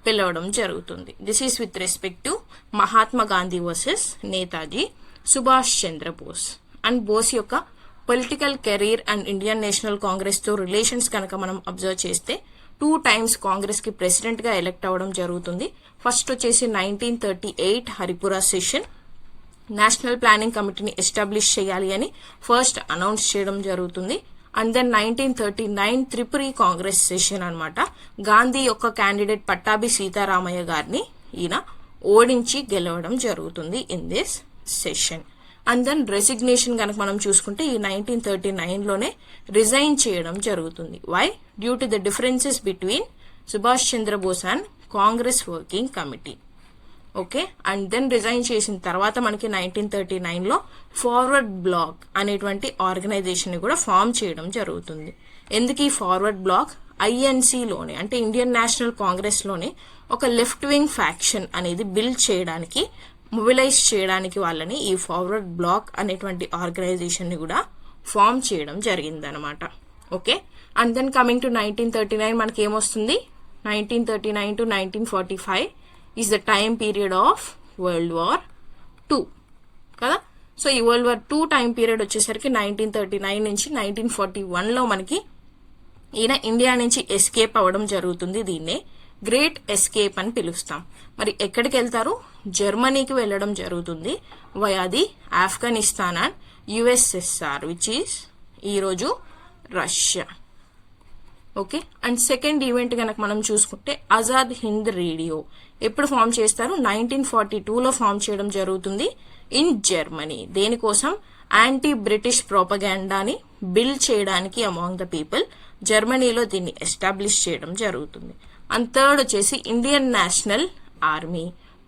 పిలవడం జరుగుతుంది. This is with respect to Mahatma Gandhi versus Netaji Subhash Chandra Bose. And Bose యొక్క political career and Indian National Congress తో రిలేషన్స్ కనుక మనం అబ్జర్వ్ చేస్తే 2 times కాంగ్రెస్ కి ప్రెసిడెంట్ గా ఎలెక్ట్ అవ్వడం జరుగుతుంది. ఫస్ట్ వచ్చేసి 1938 హరిపురా సెషన్, నేషనల్ ప్లానింగ్ కమిటీని ఎస్టాబ్లిష్ చేయాలి అని ఫస్ట్ అనౌన్స్ చేయడం జరుగుతుంది. And then 1939 Tripuri Congress session అన్నమాట. గాంధీ యొక్క క్యాండిడేట్ పట్టాభి సీతారామయ్య గారిని ఈయన ఓడించి గెలవడం జరుగుతుంది in this session. And then resignation కనుక మనం చూసుకుంటే ఈ 1939లోనే రిజైన్ చేయడం జరుగుతుంది. Why? Due to the differences between Subhash Chandra Bose and Congress working committee. Okay. And then resign చేసిన తర్వాత మనకి 1939లో ఫార్వర్డ్ బ్లాక్ అనేటువంటి ఆర్గనైజేషన్ ని కూడా ఫామ్ చేయడం జరుగుతుంది. ఎందుకు ఈ ఫార్వర్డ్ బ్లాక్? ఐఎన్సీలోనే అంటే ఇండియన్ నేషనల్ కాంగ్రెస్ లోనే ఒక లెఫ్ట్ వింగ్ ఫ్యాక్షన్ అనేది బిల్డ్ చేయడానికి, మొబిలైజ్ చేయడానికి వాళ్ళని ఈ ఫార్వర్డ్ బ్లాక్ అనేటువంటి ఆర్గనైజేషన్ ని కూడా ఫామ్ చేయడం జరిగిందనమాట. Okay. And then coming to 1939 మనకి ఏమొస్తుంది? 1939 to 1945 is the time period of world war 2 కదా. సో ఈ వరల్డ్ వార్ 2 టైం పీరియడ్ వచ్చేసరికి 1939 నుంచి 1941లో మనకి ఈయన ఇండియా నుంచి ఎస్కేప్ అవ్వడం జరుగుతుంది. దీన్నే గ్రేట్ ఎస్కేప్ అని పిలుస్తాం. మరి ఎక్కడికి వెళ్తారు? జర్మనీకి వెళ్లడం జరుగుతుంది via the Afghanistan and USSR which is ఈరోజు Russia. Okay. And second event కనుక మనం చూసుకుంటే ఆజాద్ హింద్ రేడియో ఎప్పుడు ఫామ్ చేస్తారు? 1942లో ఫామ్ చేయడం జరుగుతుంది ఇన్ జర్మనీ. దేనికోసం? యాంటీ బ్రిటిష్ ప్రోపగాండాని బిల్డ్ చేయడానికి అమాంగ్ ద పీపుల్. జర్మనీలో దీన్ని ఎస్టాబ్లిష్ చేయడం జరుగుతుంది. అండ్ థర్డ్ వచ్చేసి ఇండియన్ నేషనల్ ఆర్మీ.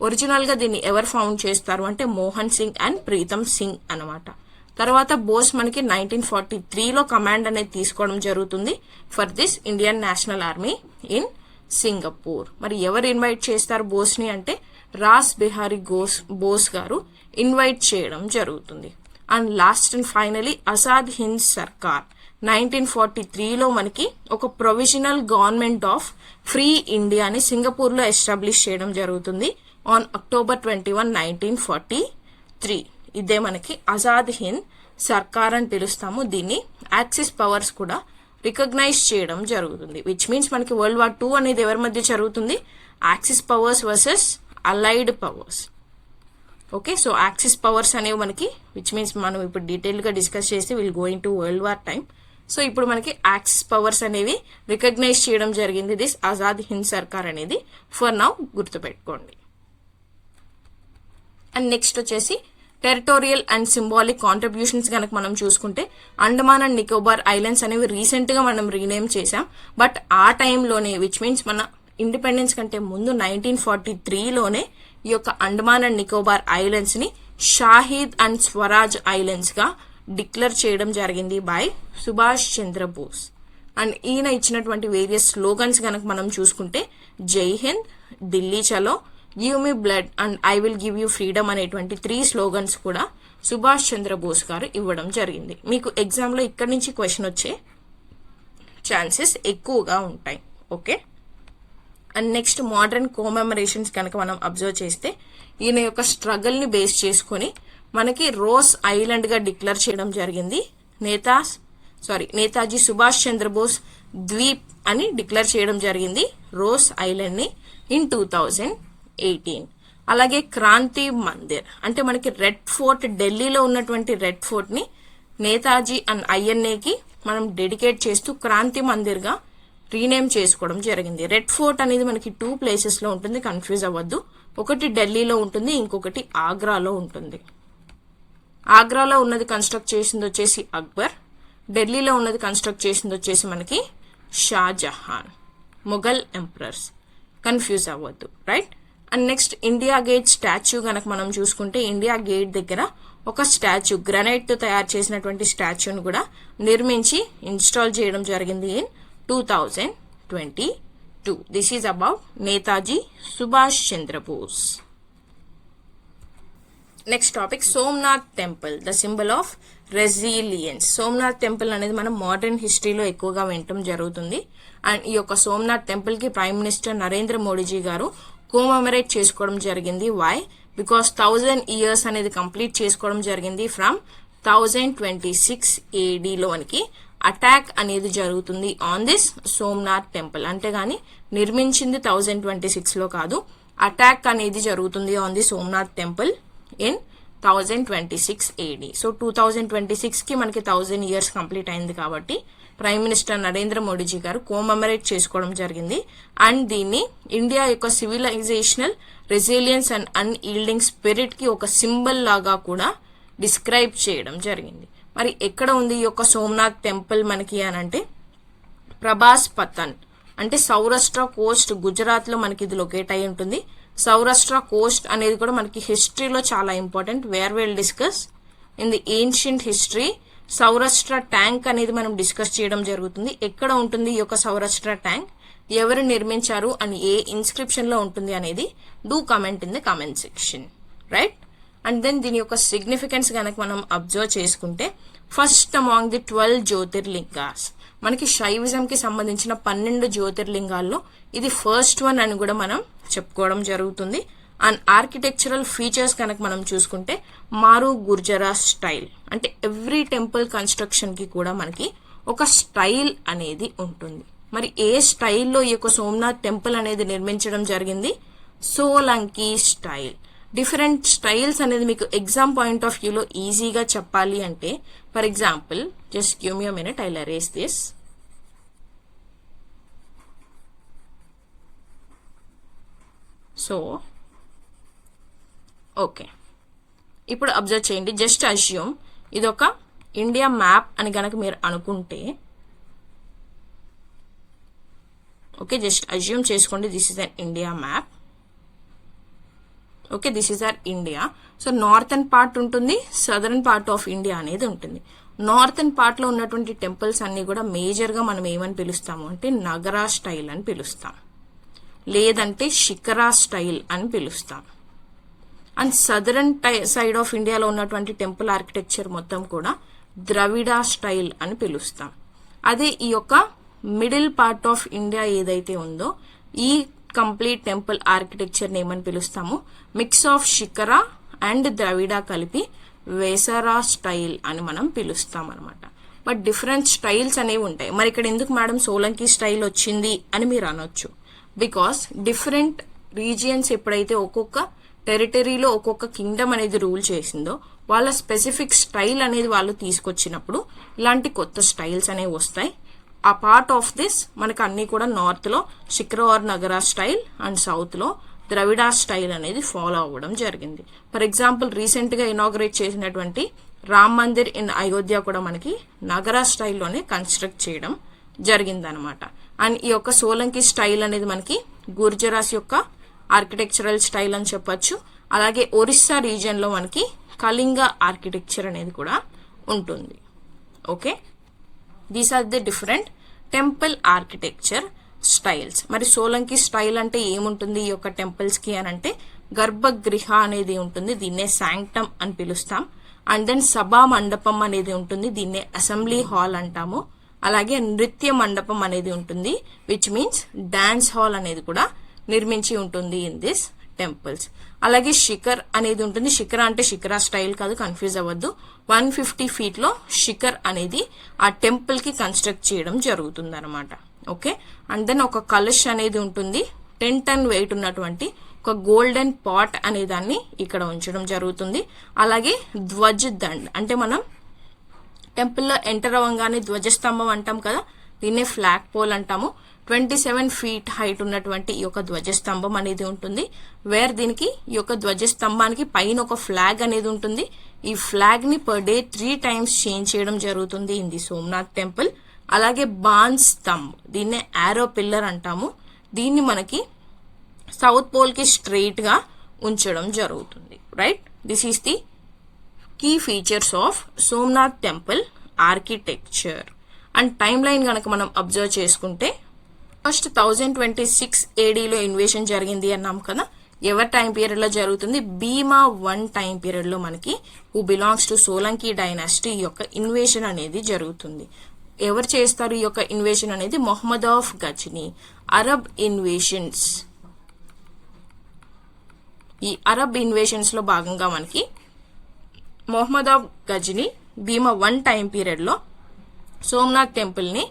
ఒరిజినల్ గా దీన్ని ఎవరు ఫౌండ్ చేస్తారు అంటే మోహన్ సింగ్ అండ్ ప్రీతం సింగ్ అన్నమాట. తర్వాత బోస్ మనకి 1943లో కమాండ్ అనేది తీసుకోవడం జరుగుతుంది for this Indian National army in Singapore. మరి ఎవరు ఇన్వైట్ చేస్తారు బోస్ ని అంటే రాస్ బిహారీ బోస్ గారు ఇన్వైట్ చేయడం జరుగుతుంది. And last and finally Azad Hind సర్కార్ 1943లో మనకి ఒక ప్రొవిజనల్ గవర్నమెంట్ ఆఫ్ ఫ్రీ ఇండియాని సింగపూర్ లో ఎస్టాబ్లిష్ చేయడం జరుగుతుంది ఆన్ October 21, 1943. ఇదే మనకి ఆజాద్ హింద్ సర్కార్ అని పిలుస్తాము. దీన్ని యాక్సిస్ పవర్స్ కూడా రికగ్నైజ్ చేయడం జరుగుతుంది. విచ్ మీన్స్ మనకి వరల్డ్ వార్ 2 అనేది ఎవరి మధ్య జరుగుతుంది? Axis powers versus allied powers. Okay. So axis powers అనేవి మనకి విచ్ మీన్స్ మనం ఇప్పుడు డీటెయిల్ గా డిస్కస్ చేసి will going to world war time. So ఇప్పుడు మనకి యాక్సిస్ పవర్స్ అనేవి రికగ్నైజ్ చేయడం జరిగింది దిస్ ఆజాద్ హింద్ సర్కార్ అనేది. ఫర్ నౌ గుర్తుపెట్టుకోండి. అండ్ నెక్స్ట్ వచ్చేసి టెరిటోరియల్ అండ్ సింబాలిక్ కాంట్రిబ్యూషన్స్ కనుక మనం చూసుకుంటే అండమాన్ అండ్ నికోబార్ ఐలాండ్స్ అనేవి రీసెంట్ గా మనం రీనేమ్ చేశాం. బట్ ఆ టైంలోనే విచ్ మీన్స్ మన ఇండిపెండెన్స్ కంటే ముందు 1943లోనే ఈ యొక్క అండమాన్ అండ్ నికోబార్ ఐలాండ్స్ ని షాహిద్ అండ్ స్వరాజ్ ఐలాండ్స్ గా డిక్లేర్ చేయడం జరిగింది బై సుభాష్ చంద్రబోస్. అండ్ ఈయన ఇచ్చినటువంటి వేరియస్ స్లోగన్స్ కనుక మనం చూసుకుంటే జై హింద్, ఢిల్లీ చలో, give me blood and I will give you freedom అనేటువంటి 3 స్లోగన్స్ కూడా సుభాష్ చంద్రబోస్ గారు ఇవ్వడం జరిగింది. మీకు ఎగ్జామ్ లో ఇక్కడి నుంచి క్వశ్చన్ వచ్చే ఛాన్సెస్ ఎక్కువగా ఉంటాయి. ఓకే. అండ్ నెక్స్ట్ మోడర్న్ కోమెమరేషన్స్ కనుక మనం అబ్జర్వ్ చేస్తే ఈయన యొక్క స్ట్రగల్ ని బేస్ చేసుకుని మనకి రోస్ ఐలాండ్ గా డిక్లేర్ చేయడం జరిగింది. నేతాజీ సుభాష్ చంద్రబోస్ ద్వీప్ అని డిక్లేర్ చేయడం జరిగింది రోస్ ఐలాండ్ ని ఇన్ 2018. అలాగే క్రాంతి మందిర్ అంటే మనకి రెడ్ ఫోర్ట్, ఢిల్లీలో ఉన్నటువంటి రెడ్ ఫోర్ట్ ని నేతాజీ అండ్ ఐఎన్ఏకి మనం డెడికేట్ చేస్తూ క్రాంతి మందిర్ గా రీనేమ్ చేసుకోవడం జరిగింది. రెడ్ ఫోర్ట్ అనేది మనకి 2 ప్లేసెస్ లో ఉంటుంది, కన్ఫ్యూజ్ అవ్వద్దు. ఒకటి ఢిల్లీలో ఉంటుంది, ఇంకొకటి ఆగ్రాలో ఉంటుంది. ఆగ్రాలో ఉన్నది కన్స్ట్రక్ట్ చేసింది వచ్చేసి అక్బర్, ఢిల్లీలో ఉన్నది కన్స్ట్రక్ట్ చేసింది వచ్చేసి మనకి షాజహాన్, మొఘల్ ఎంపరర్స్. కన్ఫ్యూజ్ అవ్వద్దు, right. And next India gate statue గనక మనం చూసుకుంటే ఇండియా గేట్ దగ్గర ఒక స్టాచ్యూ, గ్రనైట్ తో తయారు చేసినటువంటి స్టాచ్యూను కూడా నిర్మించి ఇన్స్టాల్ చేయడం జరిగింది in 2022. This is about Netaji Subhash Chandra Bose. Next topic Somnath temple, the symbol of resilience. Somnath temple అనేది మనం మోడర్న్ హిస్టరీలో ఎక్కువగా వినటం జరుగుతుంది. అండ్ ఈ యొక్క సోమనాథ్ టెంపుల్ కి ప్రైమ్ మినిస్టర్ నరేంద్ర మోడీజీ గారు కోమమరేట్ చేసుకోవడం జరిగింది. వై? బికాస్ 1000 years అనేది కంప్లీట్ చేసుకోవడం జరిగింది ఫ్రమ్ 1026 AD లోనికి అటాక్ అనేది జరుగుతుంది ఆన్ దిస్ సోమనాథ్ టెంపుల్. అంతేగాని నిర్మించింది 1026 లో కాదు, అటాక్ అనేది జరుగుతుంది on the Somnath temple in 1026 AD. So 2026 కి మనకి 1000 years కంప్లీట్ అయింది కాబట్టి ప్రైమ్ మినిస్టర్ నరేంద్ర మోడీజీ గారు కోమమరేట్ చేసుకోవడం జరిగింది. అండ్ దీన్ని ఇండియా యొక్క సివిలైజేషనల్ రెసిలియన్స్ అండ్ అన్ఈల్డింగ్ స్పిరిట్ కి ఒక సింబల్ లాగా కూడా డిస్క్రైబ్ చేయడం జరిగింది. మరి ఎక్కడ ఉంది ఈ యొక్క సోమనాథ్ టెంపుల్ మనకి అనంటే ప్రభాస్ పతన్ అంటే సౌరాష్ట్ర కోస్ట్, గుజరాత్ లో మనకి ఇది లొకేట్ అయి ఉంటుంది. సౌరాష్ట్ర కోస్ట్ అనేది కూడా మనకి హిస్టరీలో చాలా important, where will discuss in the ancient history. Saurashtra tank అనేది మనం డిస్కస్ చేయడం జరుగుతుంది. ఎక్కడ ఉంటుంది ఈ యొక్క సౌరాష్ట్ర ట్యాంక్, ఎవరు నిర్మించారు అని ఏ ఇన్స్క్రిప్షన్ లో ఉంటుంది అనేది do comment in the comment section, right. And then దీని యొక్క సిగ్నిఫికెన్స్ కనుక మనం అబ్జర్వ్ చేసుకుంటే ఫస్ట్ అమాంగ్ ది 12 జ్యోతిర్లింగాస్, మనకి శైవిజం కి సంబంధించిన 12 జ్యోతిర్లింగాల్లో ఇది ఫస్ట్ వన్ అని కూడా మనం చెప్పుకోవడం జరుగుతుంది. అండ్ ఆర్కిటెక్చరల్ ఫీచర్స్ కనుక మనం చూసుకుంటే మారు గుర్జరా స్టైల్, అంటే ఎవ్రీ టెంపుల్ కన్స్ట్రక్షన్ కి కూడా మనకి ఒక స్టైల్ అనేది ఉంటుంది. మరి ఏ స్టైల్లో ఈ యొక్క సోమనాథ్ టెంపుల్ అనేది నిర్మించడం జరిగింది? సోలంకి స్టైల్. డిఫరెంట్ స్టైల్స్ అనేది మీకు ఎగ్జామ్ పాయింట్ ఆఫ్ వ్యూలో ఈజీగా చెప్పాలి అంటే, for example just give me a minute, I will erase this. So okay, ఇప్పుడు అబ్జర్వ్ చేయండి. జస్ట్ అజ్యూమ్ ఇది ఒక ఇండియా మ్యాప్ అని గనక మీరు అనుకుంటే, ఓకే జస్ట్ అజ్యూమ్ చేసుకోండి this is an India map. Okay, this is our India. So northern part ఉంటుంది, సదరన్ పార్ట్ ఆఫ్ ఇండియా అనేది ఉంటుంది. నార్థన్ పార్ట్ లో ఉన్నటువంటి టెంపుల్స్ అన్ని కూడా మేజర్ గా మనం ఏమని పిలుస్తాము అంటే నగరా స్టైల్ అని పిలుస్తాం, లేదంటే శిఖరా స్టైల్ అని పిలుస్తాం. అండ్ సదరన్ సైడ్ ఆఫ్ ఇండియాలో ఉన్నటువంటి టెంపుల్ ఆర్కిటెక్చర్ మొత్తం కూడా ద్రవిడ స్టైల్ అని పిలుస్తాం. అదే ఈ యొక్క మిడిల్ పార్ట్ ఆఫ్ ఇండియా ఏదైతే ఉందో ఈ కంప్లీట్ టెంపుల్ ఆర్కిటెక్చర్ ఏమని పిలుస్తాము, మిక్స్ ఆఫ్ శిఖరా అండ్ ద్రవిడ కలిపి వేసరా స్టైల్ అని మనం పిలుస్తాం అనమాట. బట్ డిఫరెంట్ స్టైల్స్ అనేవి ఉంటాయి. మరి ఇక్కడ ఎందుకు మేడం సోలంకి స్టైల్ వచ్చింది అని మీరు అనొచ్చు. బికాస్ డిఫరెంట్ రీజియన్స్ ఎప్పుడైతే ఒక్కొక్క టెరిటరీలో ఒక్కొక్క కింగ్డమ్ అనేది రూల్ చేసిందో వాళ్ళ స్పెసిఫిక్ స్టైల్ అనేది వాళ్ళు తీసుకొచ్చినప్పుడు ఇలాంటి కొత్త స్టైల్స్ అనేవి వస్తాయి. ఆ పార్ట్ ఆఫ్ దిస్ మనకు అన్ని కూడా నార్త్ లో Shikhara are నగరా style and south లో ద్రవిడ స్టైల్ అనేది ఫాలో అవ్వడం జరిగింది. ఫర్ ఎగ్జాంపుల్ రీసెంట్ గా ఇనాగ్రేట్ చేసినటువంటి రామ్ మందిర్ ఇన్ అయోధ్య కూడా మనకి నగరా స్టైల్లోనే కన్స్ట్రక్ట్ చేయడం జరిగిందనమాట. అండ్ ఈ యొక్క సోలంకి స్టైల్ అనేది మనకి గుర్జరాస్ యొక్క ఆర్కిటెక్చరల్ స్టైల్ అని చెప్పొచ్చు. అలాగే ఒరిస్సా రీజియన్ లో మనకి కళింగ ఆర్కిటెక్చర్ అనేది కూడా ఉంటుంది. Okay, these are the different temple architecture styles. మరి సోలంకి స్టైల్ అంటే ఏముంటుంది ఈ యొక్క టెంపుల్స్ కి అని అంటే గర్భగృహ అనేది ఉంటుంది, దీన్నే శాంక్టమ్ అని పిలుస్తాం. అండ్ దెన్ సభా మండపం అనేది ఉంటుంది, దీన్నే అసెంబ్లీ హాల్ అంటాము. అలాగే నృత్య మండపం అనేది ఉంటుంది, విచ్ మీన్స్ డాన్స్ హాల్ అనేది కూడా నిర్మించి ఉంటుంది ఇన్ దిస్ టెంపుల్స్. అలాగే శిఖర్ అనేది ఉంటుంది. శిఖర అంటే శిఖరా స్టైల్ కాదు, కన్ఫ్యూజ్ అవ్వద్దు. 150 feet లో శిఖర్ అనేది ఆ టెంపుల్ కి కన్స్ట్రక్ట్ చేయడం జరుగుతుంది అనమాట. ఓకే, అండ్ దెన్ ఒక కలశ్ అనేది ఉంటుంది, 10 ton వెయిట్ ఉన్నటువంటి ఒక గోల్డెన్ పాట్ అనే దాన్ని ఇక్కడ ఉంచడం జరుగుతుంది. అలాగే ధ్వజ్ దండ్, అంటే మనం టెంపుల్లో ఎంటర్ అవ్వగానే ధ్వజస్తంభం అంటాం కదా, దీన్నే ఫ్లాగ్ పోల్ అంటాము. 27 feet హైట్ ఉన్నటువంటి ఈ యొక్క ధ్వజస్తంభం అనేది ఉంటుంది. వేర్ దీనికి ఈ యొక్క ధ్వజస్తంభానికి పైన ఒక ఫ్లాగ్ అనేది ఉంటుంది. ఈ ఫ్లాగ్ ని పర్ డే 3 times చేంజ్ చేయడం జరుగుతుంది ఇన్ ది సోమనాథ్ టెంపుల్. అలాగే బాన్ స్తంభ్, దీన్నే ఆరో పిల్లర్ అంటాము. దీన్ని మనకి సౌత్ పోల్ కి స్ట్రెయిట్ గా ఉంచడం జరుగుతుంది. Right, this is the key features of Somnath temple architecture. And timeline కనుక మనం అబ్జర్వ్ చేసుకుంటే ఫస్ట్ 1026 ADలో ఇన్వేషన్ జరిగింది అన్నాం కదా. ఎవరి టైం పీరియడ్ లో జరుగుతుంది? భీమా 1 టైం పీరియడ్ లో మనకి who belongs to Solanki dynasty యొక్క ఇన్వేషన్ అనేది జరుగుతుంది. ఎవరు చేస్తారు ఈ యొక్క ఇన్వేషన్ అనేది? Mohammed of Ghazni. Arab invasions, ఈ అరబ్ ఇన్వేషన్స్ లో భాగంగా మనకి Mohammed of Ghazni Bhima 1 time period లో సోమనాథ్ టెంపుల్ ని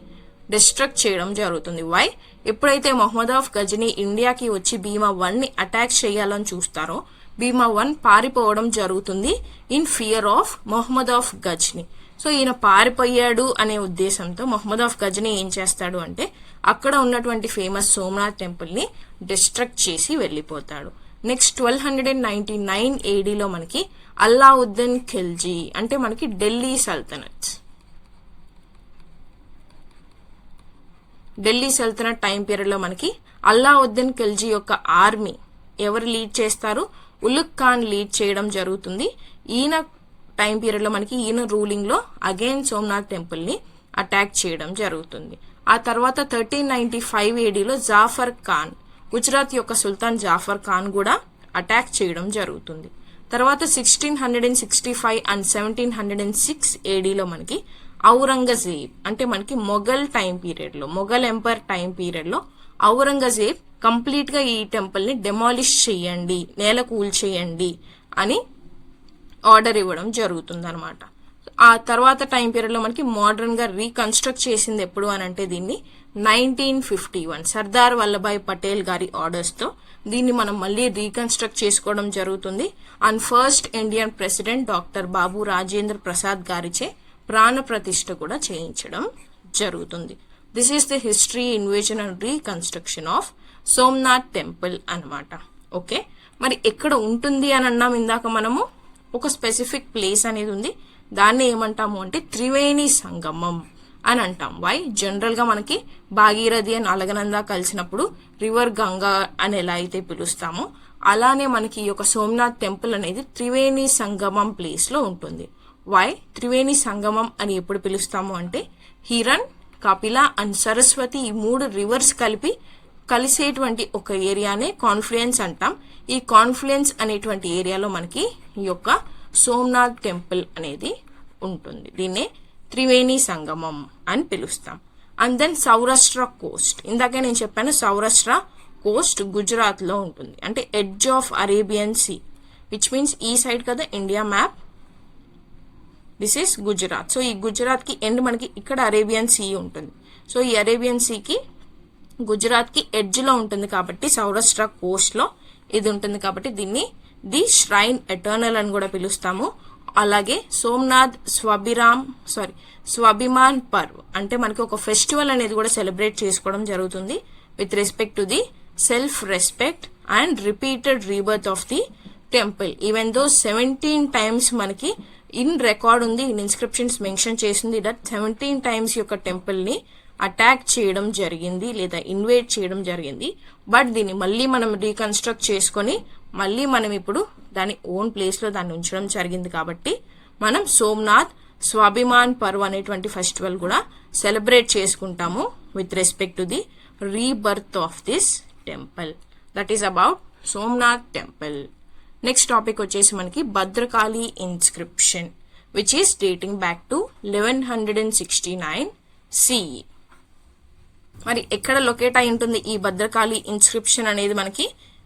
డిస్ట్రక్ట్ చేయడం జరుగుతుంది. వై? ఎప్పుడైతే మొహమ్మద్ ఆఫ్ గజ్నీ ఇండియాకి వచ్చి భీమా 1 ని అటాక్ చేయాలని చూస్తారో భీమా 1 పారిపోవడం జరుగుతుంది in fear of Mohammed of Ghazni. So ఈయన పారిపోయాడు అనే ఉద్దేశంతో మొహమ్మద్ ఆఫ్ గజ్నీ ఏం చేస్తాడు అంటే అక్కడ ఉన్నటువంటి ఫేమస్ సోమనాథ్ టెంపుల్ ని డిస్ట్రక్ట్ చేసి వెళ్లిపోతాడు. నెక్స్ట్ 1299 ADలో మనకి అల్లావుద్దీన్ ఖిల్జీ, అంటే మనకి ఢిల్లీ సల్తనత్, ఢిల్లీ సల్తనత్ టైం పీరియడ్ లో మనకి అల్లావుద్దీన్ ఖిల్జీ యొక్క ఆర్మీ ఎవరు లీడ్ చేస్తారు? ఉలుగ్ ఖాన్ లీడ్ చేయడం జరుగుతుంది. ఈయన టైం పీరియడ్ లో మనకి ఈయన రూలింగ్ లో అగైన్ సోమనాథ్ టెంపుల్ ని అటాక్ చేయడం జరుగుతుంది. ఆ తర్వాత 1395 ADలో జాఫర్ ఖాన్, గుజరాత్ యొక్క సుల్తాన్ జాఫర్ ఖాన్ కూడా అటాక్ చేయడం జరుగుతుంది. తర్వాత 1665 అండ్ 1706 ADలో మనకి ఔరంగజేబ్, అంటే మనకి మొఘల్ టైం పీరియడ్ లో, మొఘల్ ఎంపైర్ టైం పీరియడ్ లో ఔరంగజేబ్ కంప్లీట్ గా ఈ టెంపుల్ ని డెమాలిష్ చేయండి, నేల కూల్చేయండి అని ఆర్డర్ ఇవ్వడం జరుగుతుంది అనమాట. ఆ తర్వాత టైం పీరియడ్ లో మనకి మోడర్న్ గా రీకన్స్ట్రక్ట్ చేసింది ఎప్పుడు అని అంటే దీన్ని 1951 సర్దార్ వల్లభాయ్ పటేల్ గారి ఆర్డర్స్ తో దీన్ని మనం మళ్ళీ రీకన్స్ట్రక్ట్ చేసుకోవడం జరుగుతుంది. And first Indian president doctor Babu Rajendra Prasad గారిచే ప్రాణ ప్రతిష్ఠ కూడా చేయించడం జరుగుతుంది. This is the history, invasion and reconstruction of Somnath temple అన్నమాట. ఓకే, మరి ఎక్కడ ఉంటుంది అని అన్నాం ఇందాక మనము? ఒక స్పెసిఫిక్ ప్లేస్ అనేది ఉంది, దాన్ని ఏమంటాము అంటే త్రివేణి సంగమం అని అంటాం. వై? జనరల్ గా మనకి భాగీరథి అని అలగనంద కలిసినప్పుడు రివర్ గంగా అని ఎలా అయితే పిలుస్తామో అలానే మనకి ఈ యొక్క సోమనాథ్ టెంపుల్ అనేది త్రివేణి సంగమం ప్లేస్ లో ఉంటుంది. వై త్రివేణి సంగమం అని ఎప్పుడు పిలుస్తాము అంటే హిరణ్, కపిల అండ్ సరస్వతి ఈ 3 రివర్స్ కలిసేటువంటి ఒక ఏరియానే కాన్ఫ్లుయెన్స్ అంటాం. ఈ కాన్ఫ్లుయెన్స్ అనేటువంటి ఏరియాలో మనకి ఈ యొక్క సోమనాథ్ టెంపుల్ అనేది ఉంటుంది. దీన్నే త్రివేణి సంగమం అని పిలుస్తాం. అండ్ దెన్ సౌరాష్ట్ర కోస్ట్, ఇందాకే నేను చెప్పాను సౌరాష్ట్ర కోస్ట్ గుజరాత్ లో ఉంటుంది, అంటే edge of Arabian sea, which means ఈ సైడ్ కదా India map, this is Gujarat. So ఈ గుజరాత్ కి ఎండ్ మనకి ఇక్కడ అరేబియన్ సీ ఉంటుంది. సో ఈ అరేబియన్ సీకి గుజరాత్ కి ఎడ్జ్ లో ఉంటుంది కాబట్టి సౌరాష్ట్ర కోస్ట్ లో ఇది ఉంటుంది కాబట్టి దీన్ని ది ష్రైన్ ఎటర్నల్ అని కూడా పిలుస్తాము. అలాగే సోమనాథ్ స్వాభిమాన్ పర్వ్, అంటే మనకి ఒక ఫెస్టివల్ అనేది కూడా సెలబ్రేట్ చేసుకోవడం జరుగుతుంది with respect to the self respect and repeated rebirth of the temple. Even though 17 times మనకి ఇన్ రికార్డ్ ఉంది, ఇన్ ఇన్స్క్రిప్షన్స్ మెన్షన్ చేసింది దట్ 17 times యొక్క టెంపుల్ ని అటాక్ చేయడం జరిగింది లేదా ఇన్వేట్ చేయడం జరిగింది. బట్ దీన్ని మళ్ళీ మనం రీకన్స్ట్రక్ట్ చేసుకొని మళ్ళీ మనం ఇప్పుడు దాని ఓన్ ప్లేస్ లో దాన్ని ఉంచడం జరిగింది కాబట్టి మనం సోమనాథ్ స్వాభిమాన్ పర్వ్ అనేటువంటి ఫెస్టివల్ కూడా సెలబ్రేట్ చేసుకుంటాము with respect to the rebirth of this temple. That is about Somnath temple. Next topic వచ్చేసి మనకి Bhadrakali inscription which is dating back to 1169 CE. మరి ఎక్కడ లొకేట్ అయి ఉంటుంది ఈ భద్రకాళి ఇన్స్క్రిప్షన్ అనేది మనకి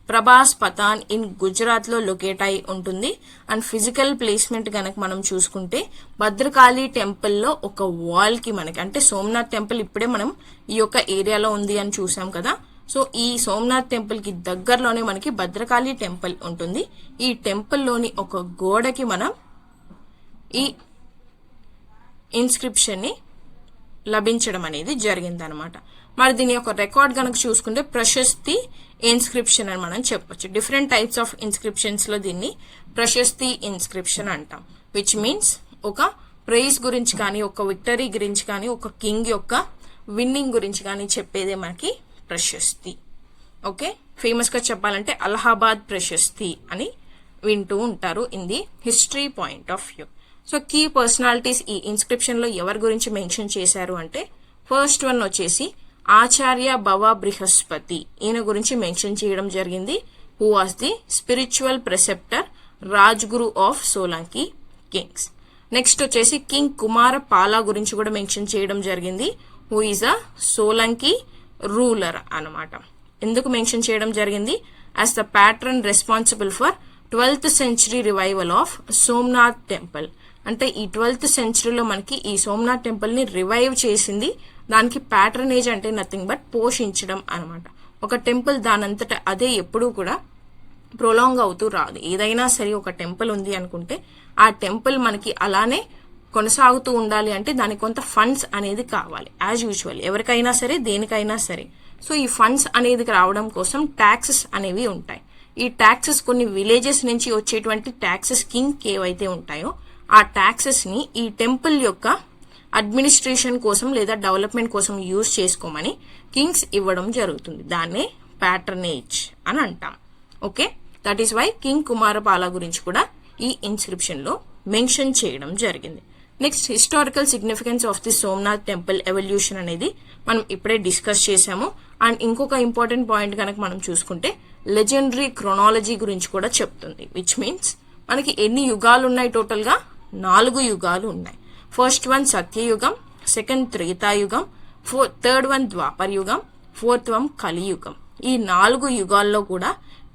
ప్రభాస్ పతాన్ ఇన్ గుజరాత్ లో లొకేట్ అయి ఉంటుంది. అండ్ ఫిజికల్ ప్లేస్మెంట్ గనక మనం చూసుకుంటే భద్రకాళి టెంపుల్ లో ఒక వాల్ కి మనకి, అంటే సోమనాథ్ టెంపుల్ ఇప్పుడే మనం ఈ యొక్క ఏరియాలో ఉంది అని చూసాం కదా. సో ఈ సోమనాథ్ టెంపుల్ కి దగ్గరలోనే మనకి భద్రకాళి టెంపుల్ ఉంటుంది. ఈ టెంపుల్ లోని ఒక గోడకి మనం ఈ ఇన్స్క్రిప్షన్ ని లభించడం అనేది జరిగిందనమాట. మరి దీని యొక్క రికార్డ్ కనుక చూసుకుంటే ప్రశస్తి ఇన్స్క్రిప్షన్ అని మనం చెప్పొచ్చు. డిఫరెంట్ టైప్స్ ఆఫ్ ఇన్స్క్రిప్షన్స్ లో దీన్ని ప్రశస్తి ఇన్స్క్రిప్షన్ అంటాం. విచ్ మీన్స్ ఒక ప్రైజ్ గురించి కానీ, ఒక విక్టరీ గురించి కానీ, ఒక కింగ్ యొక్క విన్నింగ్ గురించి కానీ చెప్పేదే మనకి ప్రశస్తి. ఓకే, ఫేమస్ గా చెప్పాలంటే అలహాబాద్ ప్రశస్తి అని వింటూ ఉంటారు in the history point of view. So key personalities ఈ ఇన్స్క్రిప్షన్ లో ఎవరి గురించి మెన్షన్ చేశారు అంటే, ఫస్ట్ వన్ వచ్చేసి ఆచార్య భవ బృహస్పతి, ఈయన గురించి మెన్షన్ చేయడం జరిగింది. Who was the spiritual preceptor Rajguru of Solanki kings. Next వచ్చేసి కింగ్ కుమార పాలా గురించి కూడా మెన్షన్ చేయడం జరిగింది. Who is a Solanki ruler అన్నమాట. ఎందుకు మెన్షన్ చేయడం జరిగింది? As the patron responsible for 12th century revival of Somnath temple. అంటే ఈ 12th centuryలో మనకి ఈ సోమనాథ్ టెంపుల్ ని రివైవ్ చేసింది. దానికి ప్యాట్రనేజ్ అంటే నథింగ్ బట్ పోషించడం అనమాట. ఒక టెంపుల్ దానంతట అదే ఎప్పుడూ కూడా ప్రొలాంగ్ అవుతూ రాదు. ఏదైనా సరే ఒక టెంపుల్ ఉంది అనుకుంటే ఆ టెంపుల్ మనకి అలానే కొనసాగుతూ ఉండాలి అంటే దానికి కొంత ఫండ్స్ అనేది కావాలి. యాజ్ యూజువల్ ఎవరికైనా సరే, దేనికైనా సరే. సో ఈ ఫండ్స్ అనేది రావడం కోసం ట్యాక్సెస్ అనేవి ఉంటాయి. ఈ ట్యాక్సెస్ కొన్ని విలేజెస్ నుంచి వచ్చేటువంటి ట్యాక్సెస్ కింగ్ ఏవైతే ఉంటాయో ఆ ట్యాక్సెస్ ని ఈ టెంపుల్ యొక్క అడ్మినిస్ట్రేషన్ కోసం లేదా డెవలప్మెంట్ కోసం యూజ్ చేసుకోమని కింగ్స్ ఇవ్వడం జరుగుతుంది. దాన్నే ప్యాట్రనేజ్ అని అంటాం. Okay, that is why king Kumarapala గురించి కూడా ఈ ఇన్స్క్రిప్షన్ లో మెన్షన్ చేయడం జరిగింది. Next historical significance of the Somnath temple evolution అనేది మనం ఇప్పుడే డిస్కస్ చేసాము. అండ్ ఇంకొక ఇంపార్టెంట్ పాయింట్ కనుక మనం చూసుకుంటే లెజెండరీ క్రొనాలజీ గురించి కూడా చెప్తుంది. విచ్ మీన్స్ మనకి ఎన్ని యుగాలు ఉన్నాయి? టోటల్ గా 4 యుగాలు ఉన్నాయి. ఫస్ట్ వన్ సత్యయుగం, సెకండ్ త్రేతాయుగం, థర్డ్ వన్ ద్వాపర యుగం, ఫోర్త్ వన్ కలియుగం. ఈ 4 యుగాల్లో కూడా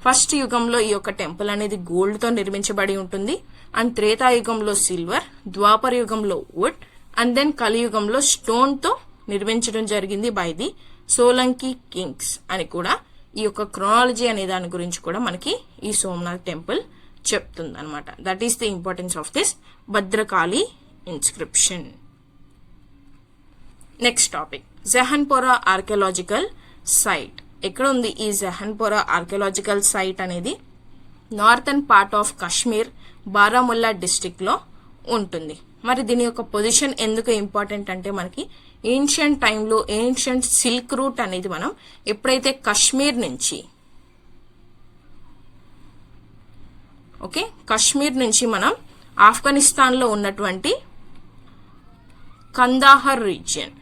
ఫస్ట్ యుగంలో ఈ యొక్క టెంపుల్ అనేది గోల్డ్ తో నిర్మించబడి ఉంటుంది. అండ్ త్రేతాయుగంలో సిల్వర్, ద్వాపర యుగంలో వుడ్, అండ్ దెన్ కలియుగంలో స్టోన్ తో నిర్మించడం జరిగింది బై ది సోలంకి కింగ్స్ అని కూడా ఈ యొక్క క్రొనాలజీ అనే దాని గురించి కూడా మనకి ఈ సోమనాథ్ టెంపుల్ చెప్తుంది అనమాట. That is the importance of this Bhadrakali inscription. Next topic Jahanpora archaeological site. ఎక్కడ ఉంది ఈ జహన్పోరా ఆర్కియాలజికల్ సైట్ అనేది? Northern part of Kashmir, Baramulla district లో ఉంటుంది. మరి దీని యొక్క పొజిషన్ ఎందుకు ఇంపార్టెంట్ అంటే మనకి ఏన్షియంట్ టైంలో ఏన్షియంట్ సిల్క్ రూట్ అనేది మనం ఎప్పుడైతే కాశ్మీర్ నుంచి మనం ఆఫ్ఘనిస్తాన్ లో ఉన్నటువంటి కందాహర్ రీజియన్,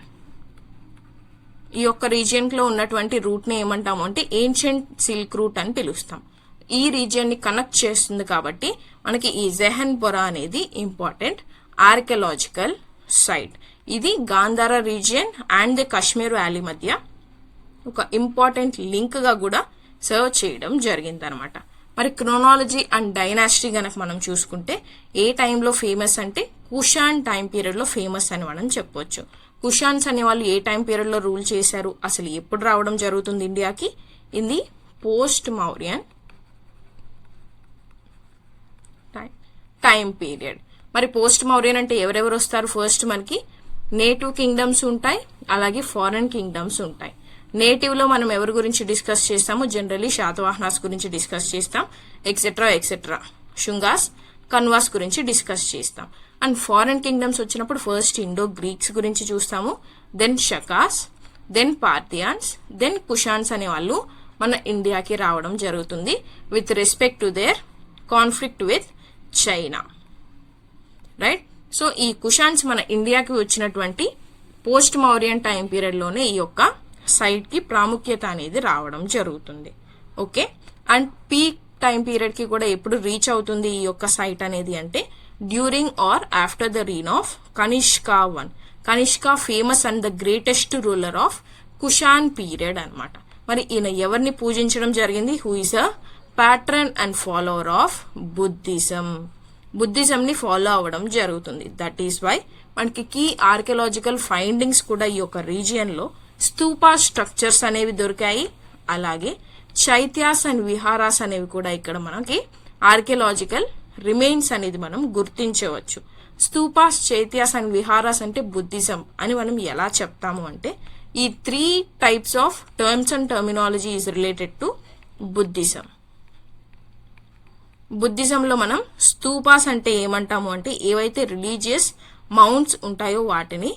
ఈ యొక్క రీజియన్ లో ఉన్నటువంటి రూట్ ని ఏమంటాము అంటే ఏన్షియంట్ సిల్క్ రూట్ అని పిలుస్తాం. ఈ రీజియన్ ని కనెక్ట్ చేస్తుంది కాబట్టి మనకి ఈ జహన్పోరా అనేది ఇంపార్టెంట్ ఆర్కియాలజికల్ సైట్. ఇది Gandhara region and the Kashmir valley మధ్య ఒక ఇంపార్టెంట్ లింక్ గా కూడా సర్వ్ చేయడం జరిగిందనమాట. మరి క్రోనాలజీ అండ్ డైనాసిటీ గనక మనం చూసుకుంటే ఏ టైంలో ఫేమస్ అంటే కుషాన్ టైం పీరియడ్ లో ఫేమస్ అని మనం చెప్పొచ్చు. కుషాన్స్ అనే వాళ్ళు ఏ టైం పీరియడ్ లో రూల్ చేశారు, అసలు ఎప్పుడు రావడం జరుగుతుంది ఇండియాకి? In the post Mauryan time period. మరి పోస్ట్ మౌర్యన్ అంటే ఎవరెవరు వస్తారు? ఫస్ట్ మనకి నేటివ్ కింగ్డమ్స్ ఉంటాయి, అలాగే ఫారెన్ కింగ్డమ్స్ ఉంటాయి. నేటివ్ లో మనం ఎవరి గురించి డిస్కస్ చేస్తాము? జనరలీ శాతవాహనాస్ గురించి డిస్కస్ చేస్తాం, ఎక్సెట్రా ఎక్సెట్రా, శుంగాస్, కన్వాస్ గురించి డిస్కస్ చేస్తాం. అండ్ ఫారెన్ కింగ్డమ్స్ వచ్చినప్పుడు ఫస్ట్ ఇండో గ్రీక్స్ గురించి చూస్తాము, దెన్ షకాస్, దెన్ పార్థియాన్స్, దెన్ కుషాన్స్ అనే వాళ్ళు మన ఇండియాకి రావడం జరుగుతుంది with respect to their conflict with China, right? So ఈ కుషాన్స్ మన ఇండియాకి వచ్చినటువంటి పోస్ట్ మౌర్యన్ టైం పీరియడ్ లోనే ఈ యొక్క సైట్ కి ప్రాముఖ్యత అనేది రావడం జరుగుతుంది. Okay, and peak time period కి కూడా ఎప్పుడు రీచ్ అవుతుంది ఈ యొక్క సైట్ అనేది అంటే during or after the reign of Kanishka I. Kanishka famous and the greatest ruler of Kushan period అన్నమాట. మరి ఈయన ఎవరిని పూజించడం జరిగింది? Who is a patron and follower of Buddhism. Buddhism ని ఫాలో అవ్వడం జరుగుతుంది. దట్ ఈస్ వై మనకి కీ ఆర్కియలాజికల్ ఫైండింగ్స్ కూడా ఈ యొక్క రీజియన్ లో స్తూపా స్ట్రక్చర్స్ అనేవి దొరికాయి. అలాగే చైత్యాస్ అండ్ విహారాస్ అనేవి కూడా ఇక్కడ మనకి ఆర్కియలాజికల్ రిమైన్స్ అనేది మనం గుర్తించవచ్చు. స్తూపాస్, చైత్యాస్ అండ్ విహారాస్ అంటే బుద్ధిజం అని మనం ఎలా చెప్తాము అంటే ఈ 3 types of terms and terminology is related to Buddhism. బుద్ధిజంలో మనం స్తూపాస్ అంటే ఏమంటాము అంటే ఏవైతే రిలీజియస్ మౌంట్స్ ఉంటాయో వాటిని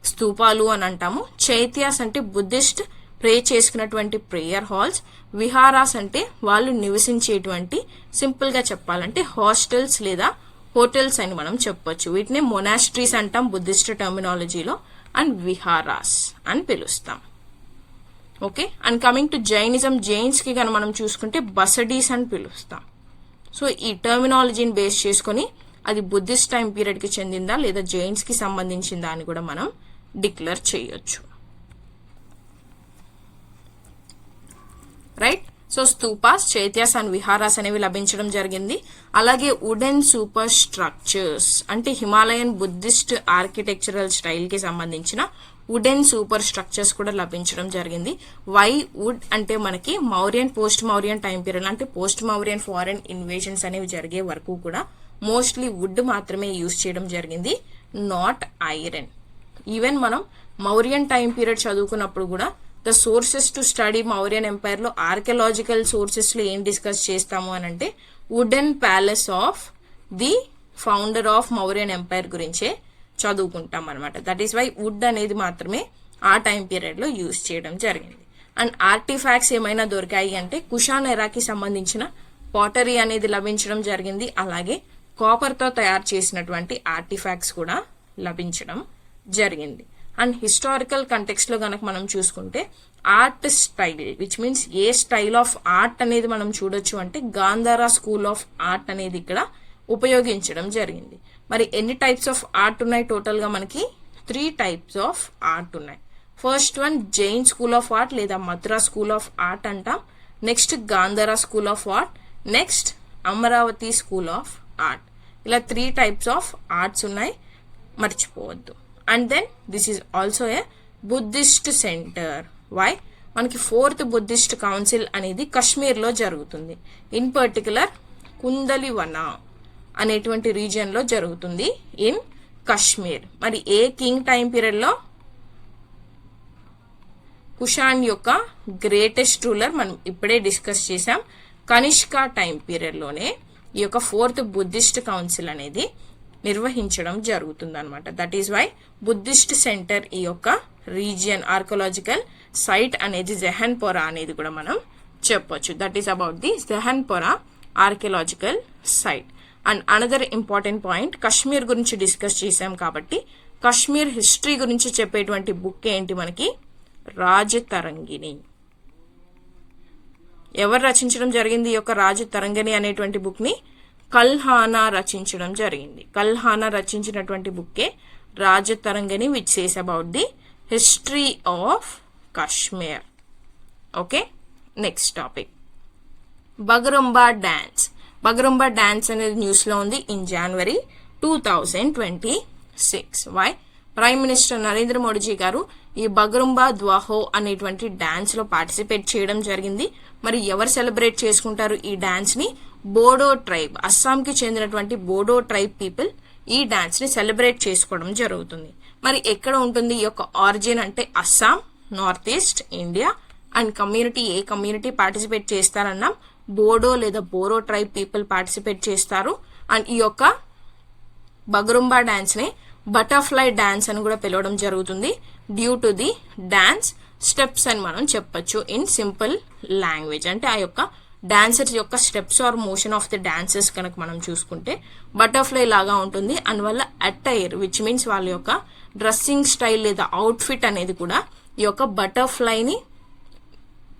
స్తూపాలు అని అంటాము. చైత్యాస్ అంటే బుద్ధిస్ట్ ప్రే చేసుకున్నటువంటి ప్రేయర్ హాల్స్. విహారాస్ అంటే వాళ్ళు నివసించేటువంటి సింపుల్ గా చెప్పాలంటే హాస్టల్స్ లేదా హోటల్స్ అని మనం చెప్పొచ్చు. వీటిని మొనాస్ట్రీస్ అంటాం బుద్ధిస్ట్ టర్మినాలజీలో, అండ్ విహారాస్ అని పిలుస్తాం. Okay, and coming to Jainism, Jains కి కనుక మనం చూసుకుంటే బసడీస్ అని పిలుస్తాం. సో ఈ టర్మినాలజీని బేస్ చేసుకుని అది బుద్ధిస్ట్ టైం పీరియడ్ కి చెందిందా లేదా జైన్స్ కి సంబంధించిందా అని కూడా మనం డిక్లేర్ చేయొచ్చు. Right, so స్తూపాస్, chaityas and viharas అనేవి లభించడం జరిగింది. అలాగే వుడెన్ సూపర్ స్ట్రక్చర్స్ అంటే హిమాలయన్ బుద్ధిస్ట్ ఆర్కిటెక్చరల్ స్టైల్ కి సంబంధించిన వుడెన్ సూపర్ స్ట్రక్చర్స్ కూడా లభించడం జరిగింది. వై వుడ్ అంటే మనకి Mauryan, post Mauryan time period అంటే పోస్ట్ మౌర్యన్ ఫారెన్ ఇన్వేషన్స్ అనేవి జరిగే వరకు కూడా మోస్ట్లీ వుడ్ మాత్రమే యూజ్ చేయడం జరిగింది, నాట్ ఐరన్. ఈవెన్ మనం మౌర్యన్ టైం పీరియడ్ చదువుకున్నప్పుడు కూడా the sources to study Mauryan empire లో ఆర్కియలాజికల్ సోర్సెస్ లో ఏం డిస్కస్ చేస్తాము అని అంటే wooden palace of the founder of Mauryan empire గురించే చదువుకుంటాం అనమాట. దట్ ఈస్ వై వుడ్ అనేది మాత్రమే ఆ టైం పీరియడ్ లో యూజ్ చేయడం జరిగింది. అండ్ ఆర్టిఫాక్ట్స్ ఏమైనా దొరికాయి అంటే కుషాన్ ఎరాకి సంబంధించిన పాటరీ అనేది లభించడం జరిగింది. అలాగే కాపర్ తో తయారు చేసినటువంటి ఆర్టిఫాక్ట్స్ కూడా లభించడం జరిగింది. అండ్ హిస్టారికల్ కంటెక్స్ట్ లో గనక మనం చూసుకుంటే art style which means A style of art అనేది మనం చూడొచ్చు అంటే గాంధారా స్కూల్ ఆఫ్ ఆర్ట్ అనేది ఇక్కడ ఉపయోగించడం జరిగింది. మరి ఎన్ని టైప్స్ ఆఫ్ ఆర్ట్ ఉన్నాయి? టోటల్ గా మనకి 3 types ఆఫ్ ఆర్ట్ ఉన్నాయి. First one Jain school of art లేదా మథురా స్కూల్ ఆఫ్ ఆర్ట్ అంటాం. Next Gandhara school of art, next Amaravati school of art. ఇలా 3 types ఆఫ్ ఆర్ట్స్ ఉన్నాయి, మర్చిపోవద్దు. And then this is also a Buddhist centre. Why? మనకి 4th Buddhist council అనేది కశ్మీర్ లో జరుగుతుంది. In particular కుందలివన అనేటువంటి రీజియన్ లో జరుగుతుంది ఇన్ కశ్మీర్. మరి ఏ కింగ్ టైం పీరియడ్ లో? కుషాన్ యొక్క గ్రేటెస్ట్ రూలర్ మనం ఇప్పుడే డిస్కస్ చేసాం. కనిష్కా టైం పీరియడ్ లోనే ఈ యొక్క 4th బుద్ధిస్ట్ కౌన్సిల్ అనేది నిర్వహించడం జరుగుతుంది అనమాట. That is why Buddhist centre ఈ యొక్క రీజియన్ ఆర్కియలాజికల్ సైట్ అనేది జెహన్పోరా అనేది కూడా మనం చెప్పొచ్చు. That is about the Jehanpora archaeological site. And another important point, Kashmir గురించి డిస్కస్ చేశాం కాబట్టి కశ్మీర్ హిస్టరీ గురించి చెప్పేటువంటి బుక్ ఏంటి మనకి? రాజతరంగిణి. ఎవరు రచించడం జరిగింది ఈ యొక్క రాజతరంగిణి అనేటువంటి బుక్ ని? కల్హానా రచించడం జరిగింది. కల్హానా రచించినటువంటి బుక్కే Rajatarangini which says about the history of Kashmir. Okay, next topic Bagurumba dance. Bagurumba dance అనేది న్యూస్ లో ఉంది in January 2026. Why? Prime minister Narendra Modiji గారు ఈ బగరుంబా ద్వాహో అనేటువంటి డాన్స్ లో పార్టిసిపేట్ చేయడం జరిగింది. మరి ఎవరు సెలబ్రేట్ చేసుకుంటారు ఈ డాన్స్ ని? బోడో ట్రైబ్, అస్సాంకి చెందినటువంటి బోడో ట్రైబ్ పీపుల్ ఈ డాన్స్ ని సెలబ్రేట్ చేసుకోవడం జరుగుతుంది. మరి ఎక్కడ ఉంటుంది ఈ యొక్క ఆరిజిన్ అంటే Assam, north east India. And community, ఏ కమ్యూనిటీ పార్టిసిపేట్ చేస్తారన్నాం? బోడో లేదా బోరో ట్రైబ్ పీపుల్ పార్టిసిపేట్ చేస్తారు. అండ్ ఈ యొక్క బగరుంబా డాన్స్ ని బటర్ఫ్లై డాన్స్ అని కూడా పిలవడం జరుగుతుంది. Due to the dance steps అని మనం చెప్పొచ్చు ఇన్ సింపుల్ లాంగ్వేజ్. అంటే ఆ యొక్క డాన్సర్స్ యొక్క steps are motion of the dancers కనుక మనం చూసుకుంటే బటర్ఫ్లై లాగా ఉంటుంది. అందువల్ల అటైర్ విచ్ మీన్స్ వాళ్ళ యొక్క డ్రెస్సింగ్ స్టైల్ లేదా అవుట్ఫిట్ అనేది కూడా ఈ యొక్క బటర్ఫ్లైని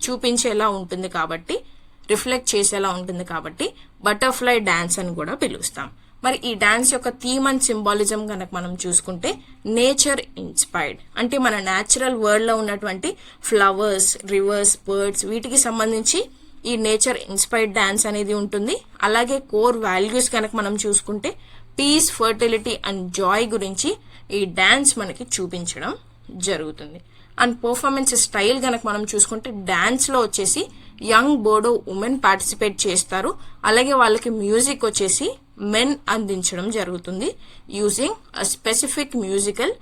చూపించేలా ఉంటుంది కాబట్టి, రిఫ్లెక్ట్ చేసేలా ఉంటుంది కాబట్టి బటర్ఫ్లై డాన్స్ అని కూడా పిలుస్తాం. మరి ఈ డాన్స్ యొక్క థీమ్ అండ్ సింబాలిజం కనుక మనం చూసుకుంటే నేచర్ ఇన్స్పైర్డ్, అంటే మన న్యాచురల్ వరల్డ్ లో ఉన్నటువంటి ఫ్లవర్స్, రివర్స్, బర్డ్స్ వీటికి సంబంధించి ఈ నేచర్ ఇన్స్పైర్డ్ డాన్స్ అనేది ఉంటుంది. అలాగే కోర్ వాల్యూస్ కనుక మనం చూసుకుంటే పీస్, ఫర్టిలిటీ అండ్ జాయ్ గురించి ఈ డాన్స్ మనకి చూపించడం జరుగుతుంది. అండ్ పర్ఫార్మెన్స్ స్టైల్ కనుక మనం చూసుకుంటే డాన్స్ లో వచ్చేసి యంగ్ బోడో ఉమెన్ పార్టిసిపేట్ చేస్తారు. అలాగే వాళ్ళకి మ్యూజిక్ వచ్చేసి మెన్ అందించడం జరుగుతుంది using specific musical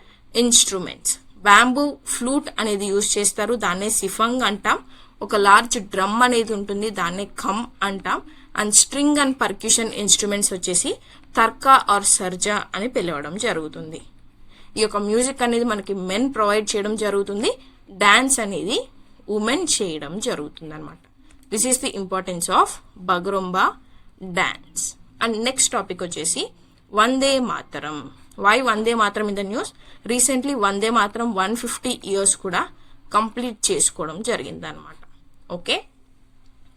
instruments. Bamboo flute అనేది యూజ్ చేస్తారు, దాన్నే సిఫంగ్ అంటాం. ఒక లార్జ్ డ్రమ్ అనేది ఉంటుంది, దాన్నే ఖమ్ అంటాం. And string and percussion instruments వచ్చేసి తర్కా ఆర్ సర్జా అని పిలవడం జరుగుతుంది. ఈ యొక్క మ్యూజిక్ అనేది మనకి మెన్ ప్రొవైడ్ చేయడం జరుగుతుంది, డాన్స్ అనేది ఉమెన్ చేయడం జరుగుతుంది అనమాట. This is the importance of Bagurumba dance. And next topic వచ్చేసి Vande Mataram. Why Vande Mataram in the news? Recently Vande Mataram 150 years కూడా కంప్లీట్ చేసుకోవడం జరిగింది అనమాట. ఓకే,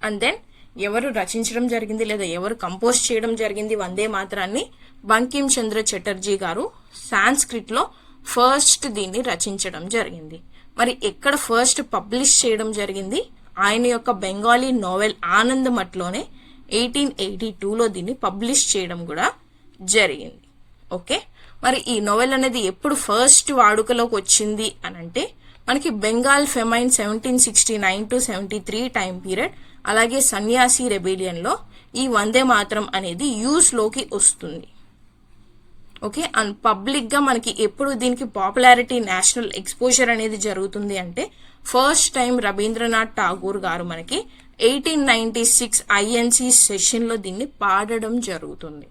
అండ్ దెన్ ఎవరు రచించడం జరిగింది లేదా ఎవరు కంపోజ్ చేయడం జరిగింది వందే మాతరాన్ని? బంకిం చంద్ర చటర్జీ గారు సాంస్క్రిట్ లో ఫస్ట్ దీన్ని రచించడం జరిగింది. మరి ఎక్కడ ఫస్ట్ పబ్లిష్ చేయడం జరిగింది? ఆయన యొక్క బెంగాలీ నోవెల్ ఆనంద్ మఠ్లోనే 1882లో దీన్ని పబ్లిష్ చేయడం కూడా జరిగింది. ఓకే, మరి ఈ నోవెల్ అనేది ఎప్పుడు ఫస్ట్ వాడుకలోకి వచ్చింది అనంటే మనకి Bengal famine 1769 to 73 time period, అలాగే సన్యాసి రెబేలియన్ లో ఈ వందే మాతరం అనేది యూస్ లోకి వస్తుంది. ఓకే, అండ్ పబ్లిక్ గా మనకి ఎప్పుడు దీనికి పాపులారిటీ, నేషనల్ ఎక్స్పోజర్ అనేది జరుగుతుంది అంటే ఫస్ట్ టైం రవీంద్రనాథ్ ఠాగూర్ గారు మనకి 1896 ఐఎన్సి సెషన్ లో దీన్ని పాడడం జరుగుతుంది.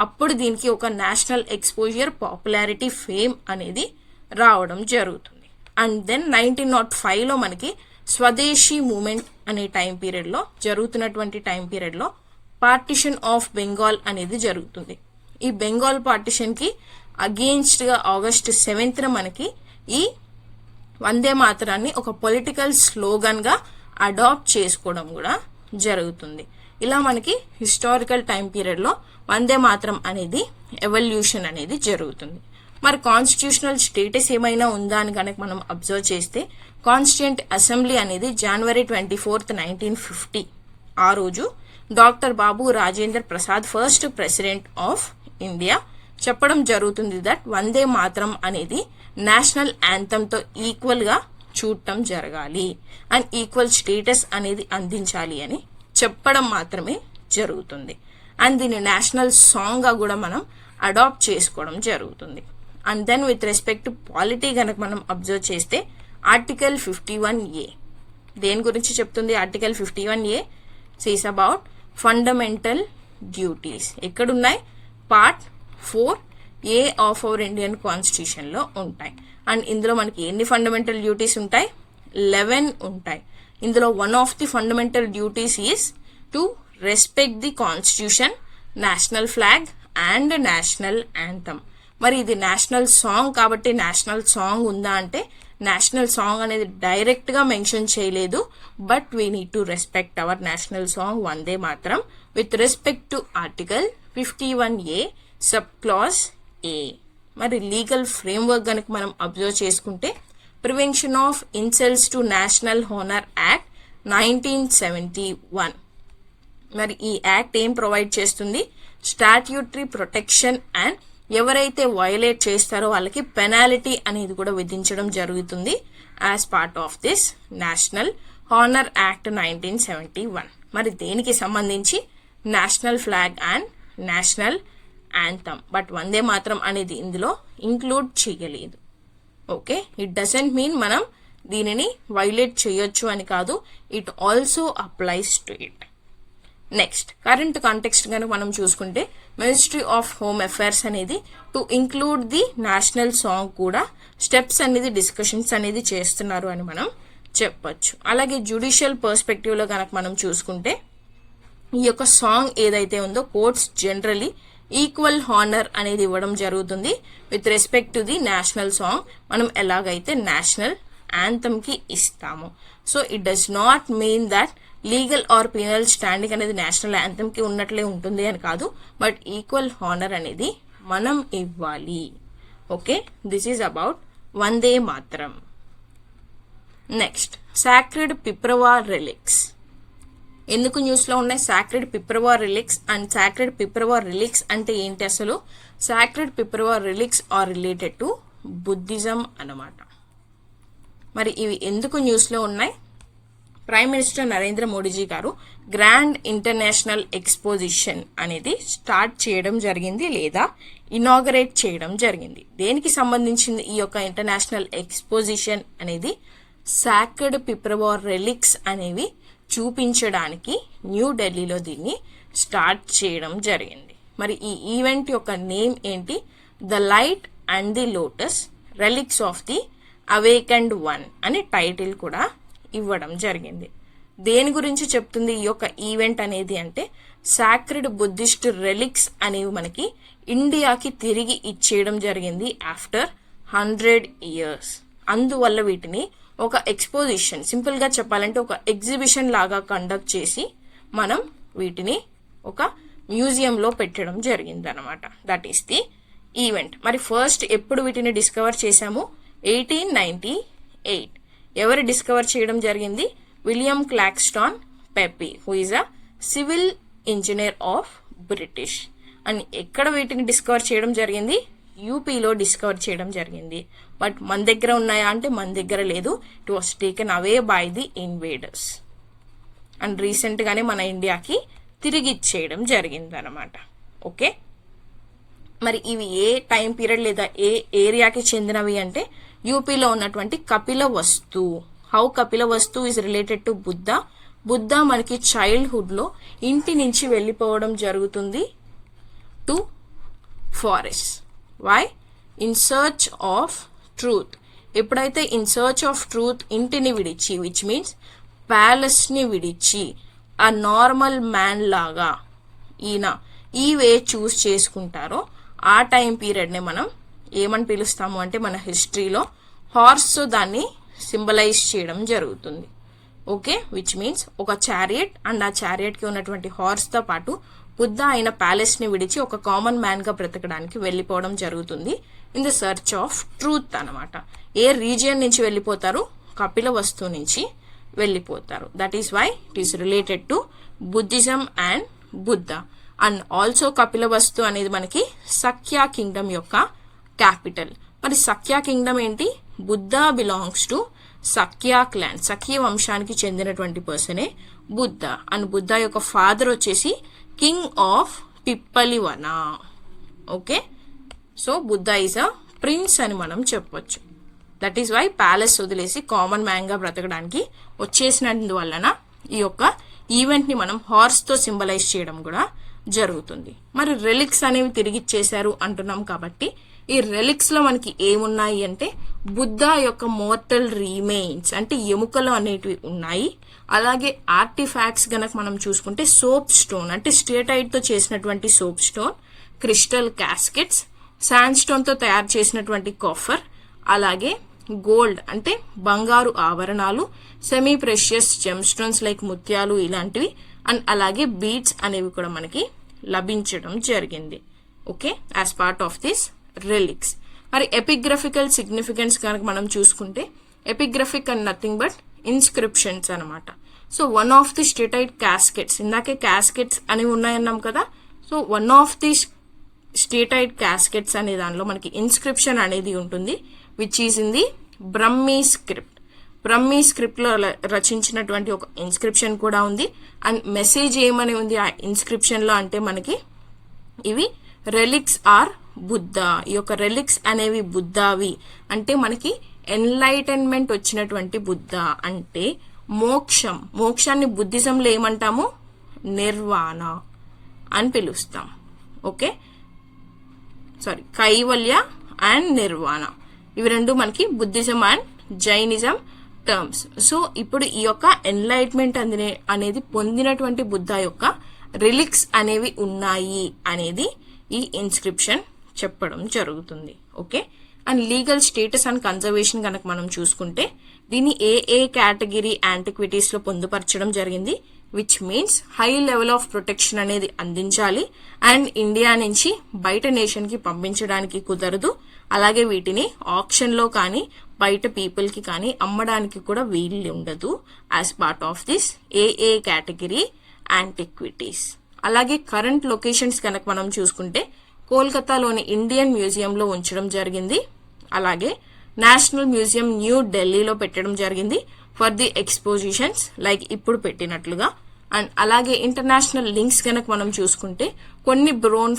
అప్పుడు దీనికి ఒక నేషనల్ ఎక్స్పోజర్, పాపులారిటీ, ఫేమ్ అనేది రావడం జరుగుతుంది. అండ్ దెన్ 1905 లో మనకి స్వదేశీ మూమెంట్ అనే టైం పీరియడ్ లో జరుగుతున్నటువంటి టైం పీరియడ్ లో పార్టిషన్ ఆఫ్ బెంగాల్ అనేది జరుగుతుంది. ఈ బెంగాల్ పార్టిషన్ కి అగేన్స్ట్ గా August 7th మనకి ఈ వందే మాతరాన్ని ఒక పొలిటికల్ స్లోగన్ గా అడాప్ట్ చేసుకోవడం కూడా జరుగుతుంది. ఇలా మనకి హిస్టారికల్ టైం పీరియడ్ లో వందే మాతరం అనేది ఎవల్యూషన్ అనేది జరుగుతుంది. మరి కాన్స్టిట్యూషనల్ స్టేటస్ ఏమైనా ఉందా అని కనుక మనం అబ్జర్వ్ చేస్తే కాన్స్టిట్యూంట్ అసెంబ్లీ అనేది January 24th 1950 ఆ రోజు doctor Babu Rajendra Prasad first president of India చెప్పడం జరుగుతుంది దట్ వందే మాతరం అనేది నేషనల్ యాంథమ్ తో ఈక్వల్ గా చూడటం జరగాలి అండ్ ఈక్వల్ స్టేటస్ అనేది అందించాలి అని చెప్పడం మాత్రమే జరుగుతుంది. అండ్ దీన్ని నేషనల్ సాంగ్ గా కూడా మనం అడాప్ట్ చేసుకోవడం జరుగుతుంది. And then with respect to polity కనుక మనం అబ్జర్వ్ చేస్తే ఆర్టికల్ 51A దేని గురించి చెప్తుంది? Article 51A says about fundamental duties. ఎక్కడున్నాయి? Part 4A of our Indian constitution లో ఉంటాయి. అండ్ ఇందులో మనకి ఎన్ని ఫండమెంటల్ డ్యూటీస్ ఉంటాయి? 11 ఉంటాయి. ఇందులో one of the fundamental duties is to respect the constitution, national flag and national anthem. మరి ఇది నేషనల్ సాంగ్ కాబట్టి నేషనల్ సాంగ్ ఉందా అంటే నేషనల్ సాంగ్ అనేది డైరెక్ట్ గా మెన్షన్ చేయలేదు, but we need to respect our national song Vande Mataram with respect to article 51A sub clause A. మరి legal framework కనుక మనం అబ్జర్వ్ చేసుకుంటే prevention of insults to national honour act 1971. మరి ఈ యాక్ట్ ఏం ప్రొవైడ్ చేస్తుంది? స్టాట్యూటరీ ప్రొటెక్షన్ అండ్ ఎవరైతే violate చేస్తారో వాళ్ళకి పెనాలిటీ అనేది కూడా విధించడం జరుగుతుంది as part of this national honour act 1971. మరి దేనికి సంబంధించి? National flag and national anthem. But Vande Mataram అనేది ఇందులో ఇంక్లూడ్ చేయలేదు. ఓకే, ఇట్ డజంట్ మీన్ మనం దీనిని వైలేట్ చేయొచ్చు అని కాదు, it also applies to it. Next current context కనుక మనం చూసుకుంటే మినిస్ట్రీ ఆఫ్ హోమ్ అఫైర్స్ అనేది to include the national song కూడా స్టెప్స్ అనేది డిస్కషన్స్ అనేది చేస్తున్నారు అని మనం చెప్పొచ్చు. అలాగే జ్యుడిషియల్ పర్స్పెక్టివ్ లో కనుక మనం చూసుకుంటే ఈ యొక్క సాంగ్ ఏదైతే ఉందో కోర్ట్స్ జనరలీ ఈక్వల్ హానర్ అనేది ఇవ్వడం జరుగుతుంది with respect to the national song మనం ఎలాగైతే నేషనల్ యాంథమ్ కి ఇస్తాము. So it does not mean that legal are penal standing అనేది నేషనల్ యాంథమ్ కి ఉన్నట్లే ఉంటుంది అని కాదు, బట్ ఈక్వల్ హానర్ అనేది మనం ఇవ్వాలి. Okay, this is about Vande Mataram. Next, sacred Piprahwa relics. ఎందుకు న్యూస్ లో ఉన్నాయి sacred Piprahwa relics and sacred Piprahwa relics అంటే ఏంటి అసలు? Sacred Piprahwa relics are related to Buddhism అన్నమాట. మరి ఇవి ఎందుకు న్యూస్ లో ఉన్నాయి? ప్రైమ్ మినిస్టర్ నరేంద్ర మోడీజీ గారు గ్రాండ్ ఇంటర్నేషనల్ ఎక్స్పోజిషన్ అనేది స్టార్ట్ చేయడం జరిగింది లేదా ఇనాగరేట్ చేయడం జరిగింది. దేనికి సంబంధించింది ఈ యొక్క ఇంటర్నేషనల్ ఎక్స్పోజిషన్ అనేది? సాక్రెడ్ పిప్రవా రిలిక్స్ అనేవి చూపించడానికి న్యూఢిల్లీలో దీన్ని స్టార్ట్ చేయడం జరిగింది. మరి ఈ ఈవెంట్ యొక్క నేమ్ ఏంటి? The light and the lotus relics of the awakened one అని టైటిల్ కూడా ఇవ్వడం జరిగింది. దేని గురించి చెప్తుంది ఈ యొక్క ఈవెంట్ అనేది అంటే, సాక్రెడ్ బుద్ధిస్ట్ రెలిక్స్ అనేవి మనకి ఇండియాకి తిరిగి ఇచ్చేయడం జరిగింది ఆఫ్టర్ 100 years. అందువల్ల వీటిని ఒక ఎక్స్పోజిషన్, సింపుల్ గా చెప్పాలంటే ఒక ఎగ్జిబిషన్ లాగా కండక్ట్ చేసి మనం వీటిని ఒక మ్యూజియం లో పెట్టడం జరిగింది అనమాట. That is the event. మరి ఫస్ట్ ఎప్పుడు వీటిని డిస్కవర్ చేశాము? 1898. ఎవరు డిస్కవర్ చేయడం జరిగింది? William Claxton Peppe, who is a civil engineer of British. And ఎక్కడ వీటిని డిస్కవర్ చేయడం జరిగింది? యూపీలో డిస్కవర్ చేయడం జరిగింది. బట్ మన దగ్గర ఉన్నాయా అంటే మన దగ్గర లేదు. It was taken away by the invaders and recent గానే మన ఇండియాకి తిరిగి ఇచ్చేయడం జరిగింది అనమాట. ఓకే, మరి ఇవి ఏ టైం పీరియడ్ లేదా ఏ ఏరియాకి చెందినవి అంటే యూపీలో ఉన్నటువంటి Kapilavastu. How Kapilavastu is related to Buddha. Buddha మనకి చైల్డ్హుడ్ లో ఇంటి నుంచి వెళ్ళిపోవడం జరుగుతుంది to forest. Why? In search of truth. ఎప్పుడైతే ఇన్ సర్చ్ ఆఫ్ ట్రూత్ ఇంటిని విడిచి, విచ్ మీన్స్ ప్యాలెస్ ని విడిచి ఆ నార్మల్ మ్యాన్ లాగా ఈయన ఈ వే చూస్ చేసుకుంటారో ఆ టైం పీరియడ్ ని మనం ఏమని పిలుస్తాము అంటే మన హిస్టరీలో హార్స్ దాన్ని సింబలైజ్ చేయడం జరుగుతుంది. ఓకే, విచ్ మీన్స్ ఒక చారియట్ అండ్ ఆ చారియట్ కి ఉన్నటువంటి హార్స్ తో పాటు బుద్ధ ఆయన ప్యాలెస్ ని విడిచి ఒక కామన్ మ్యాన్ గా బ్రతకడానికి వెళ్ళిపోవడం జరుగుతుంది in the search of truth అనమాట. ఏ రీజియన్ నుంచి వెళ్ళిపోతారు? కపిలవస్తు నుంచి వెళ్ళిపోతారు. That is why it is related to Buddhism and Buddha. And also Kapilavastu అనేది మనకి సఖ్యా కింగ్డమ్ యొక్క క్యాపిటల్. మరి సఖ్యా కింగ్డమ్ ఏంటి? Buddha belongs to Shakya clan. Shakya వంశానికి చెందినటువంటి పర్సనే బుద్ధ. అండ్ బుద్ధ యొక్క ఫాదర్ వచ్చేసి king of Pippalivana. Okay, so Buddha is a prince అని మనం చెప్పొచ్చు. దట్ ఈస్ వై ప్యాలెస్ వదిలేసి కామన్ మ్యాన్ గా బ్రతకడానికి వచ్చేసినందువలన ఈ యొక్క ఈవెంట్ ని మనం హార్స్ తో సింబలైజ్ చేయడం కూడా జరుగుతుంది. మరి రెలిక్స్ అనేవి తిరిగి ఇచ్చేశారు అంటున్నాం కాబట్టి ఈ రెలిక్స్ లో మనకి ఏమున్నాయి అంటే బుద్ధ యొక్క మోర్టల్ రీమెయిన్స్ అంటే ఎముకలు అనేటివి ఉన్నాయి. అలాగే ఆర్టిఫాక్ట్స్ గనక మనం చూసుకుంటే సోప్ స్టోన్ అంటే స్టేటైట్ తో చేసినటువంటి soapstone, crystal caskets, sandstone తో తయారు చేసినటువంటి కాఫర్, అలాగే గోల్డ్ అంటే బంగారు ఆభరణాలు, semi precious gemstones like ముత్యాలు ఇలాంటివి, అండ్ అలాగే బీడ్స్ అనేవి కూడా మనకి లభించడం జరిగింది. Okay, as part of this relics. మరి ఎపిగ్రఫికల్ సిగ్నిఫికెన్స్ కనుక మనం చూసుకుంటే epigraphic and nothing but inscriptions అనమాట. So one of the steatite caskets, ఇందాకే క్యాస్కెట్స్ అని ఉన్నాయన్నాం కదా. So one of the steatite caskets అనే దానిలో మనకి ఇన్స్క్రిప్షన్ అనేది ఉంటుంది, which is in the Brahmi script. Brahmi script లో రచించినటువంటి ఒక ఇన్స్క్రిప్షన్ కూడా ఉంది. అండ్ మెసేజ్ ఏమని ఉంది ఆ ఇన్స్క్రిప్షన్ లో అంటే మనకి ఇవి రెలిక్స్ ఆర్ బుద్ధ. ఈ యొక్క రెలిక్స్ అనేవి బుద్ధావి అంటే మనకి ఎన్లైటన్మెంట్ వచ్చినటువంటి బుద్ధ అంటే మోక్షం. మోక్షాన్ని బుద్ధిజంలో ఏమంటాము? నిర్వాణ అని పిలుస్తాం. ఓకే, సారీ, కైవల్య అండ్ నిర్వాణ ఇవి రెండు మనకి Buddhism and Jainism terms. So ఇప్పుడు ఈ యొక్క ఎన్లైట్మెంట్ అనేది పొందినటువంటి బుద్ధ యొక్క రిలిక్స్ అనేవి ఉన్నాయి అనేది ఈ ఇన్స్క్రిప్షన్ చెప్పడం జరుగుతుంది. Okay, and legal status and conservation కనుక మనం చూసుకుంటే దీన్ని ఏ కేటగిరీ యాంటిక్విటీస్ లో పొందుపరచడం జరిగింది, which means high level of protection అనేది అందించాలి అండ్ ఇండియా నుంచి బయట నేషన్ కి పంపించడానికి కుదరదు. అలాగే వీటిని ఆప్షన్ లో కానీ బయట పీపుల్ కి కానీ అమ్మడానికి కూడా వీలు ఉండదు as part of this A category antiquities. అలాగే కరెంట్ లొకేషన్స్ కనుక మనం చూసుకుంటే కోల్కతాలోని ఇండియన్ మ్యూజియంలో ఉంచడం జరిగింది. అలాగే నేషనల్ మ్యూజియం న్యూ ఢిల్లీలో పెట్టడం జరిగింది ఫర్ ది ఎక్స్పోజిషన్స్ లైక్ ఇప్పుడు పెట్టినట్లుగా. అండ్ అలాగే ఇంటర్నేషనల్ లింక్స్ కనుక మనం చూసుకుంటే కొన్ని బ్రోన్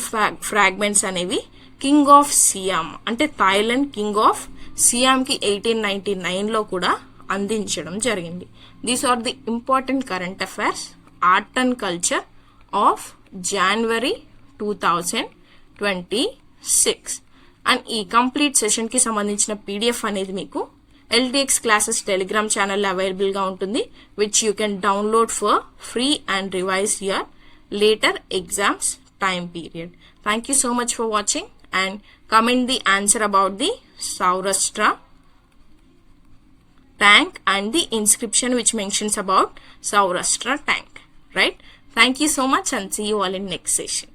ఫ్రాగ్మెంట్స్ అనేవి కింగ్ ఆఫ్ సియామ్ అంటే థాయిలాండ్ కింగ్ ఆఫ్ సియామ్ కి 1899 లో కూడా అందించడం జరిగింది. These are the important current affairs art and culture of January 2026. And ఈ కంప్లీట్ సెషన్ కి సంబంధించిన పీడిఎఫ్ అనేది మీకు LTX classes Telegram channel available గా ఉంటుంది, which you can download for free and revise your later exams time period. Thank you so much for watching and comment the answer about the Saurashtra tank and the inscription which mentions about Saurashtra tank, right? Thank you so much and see you all in next session.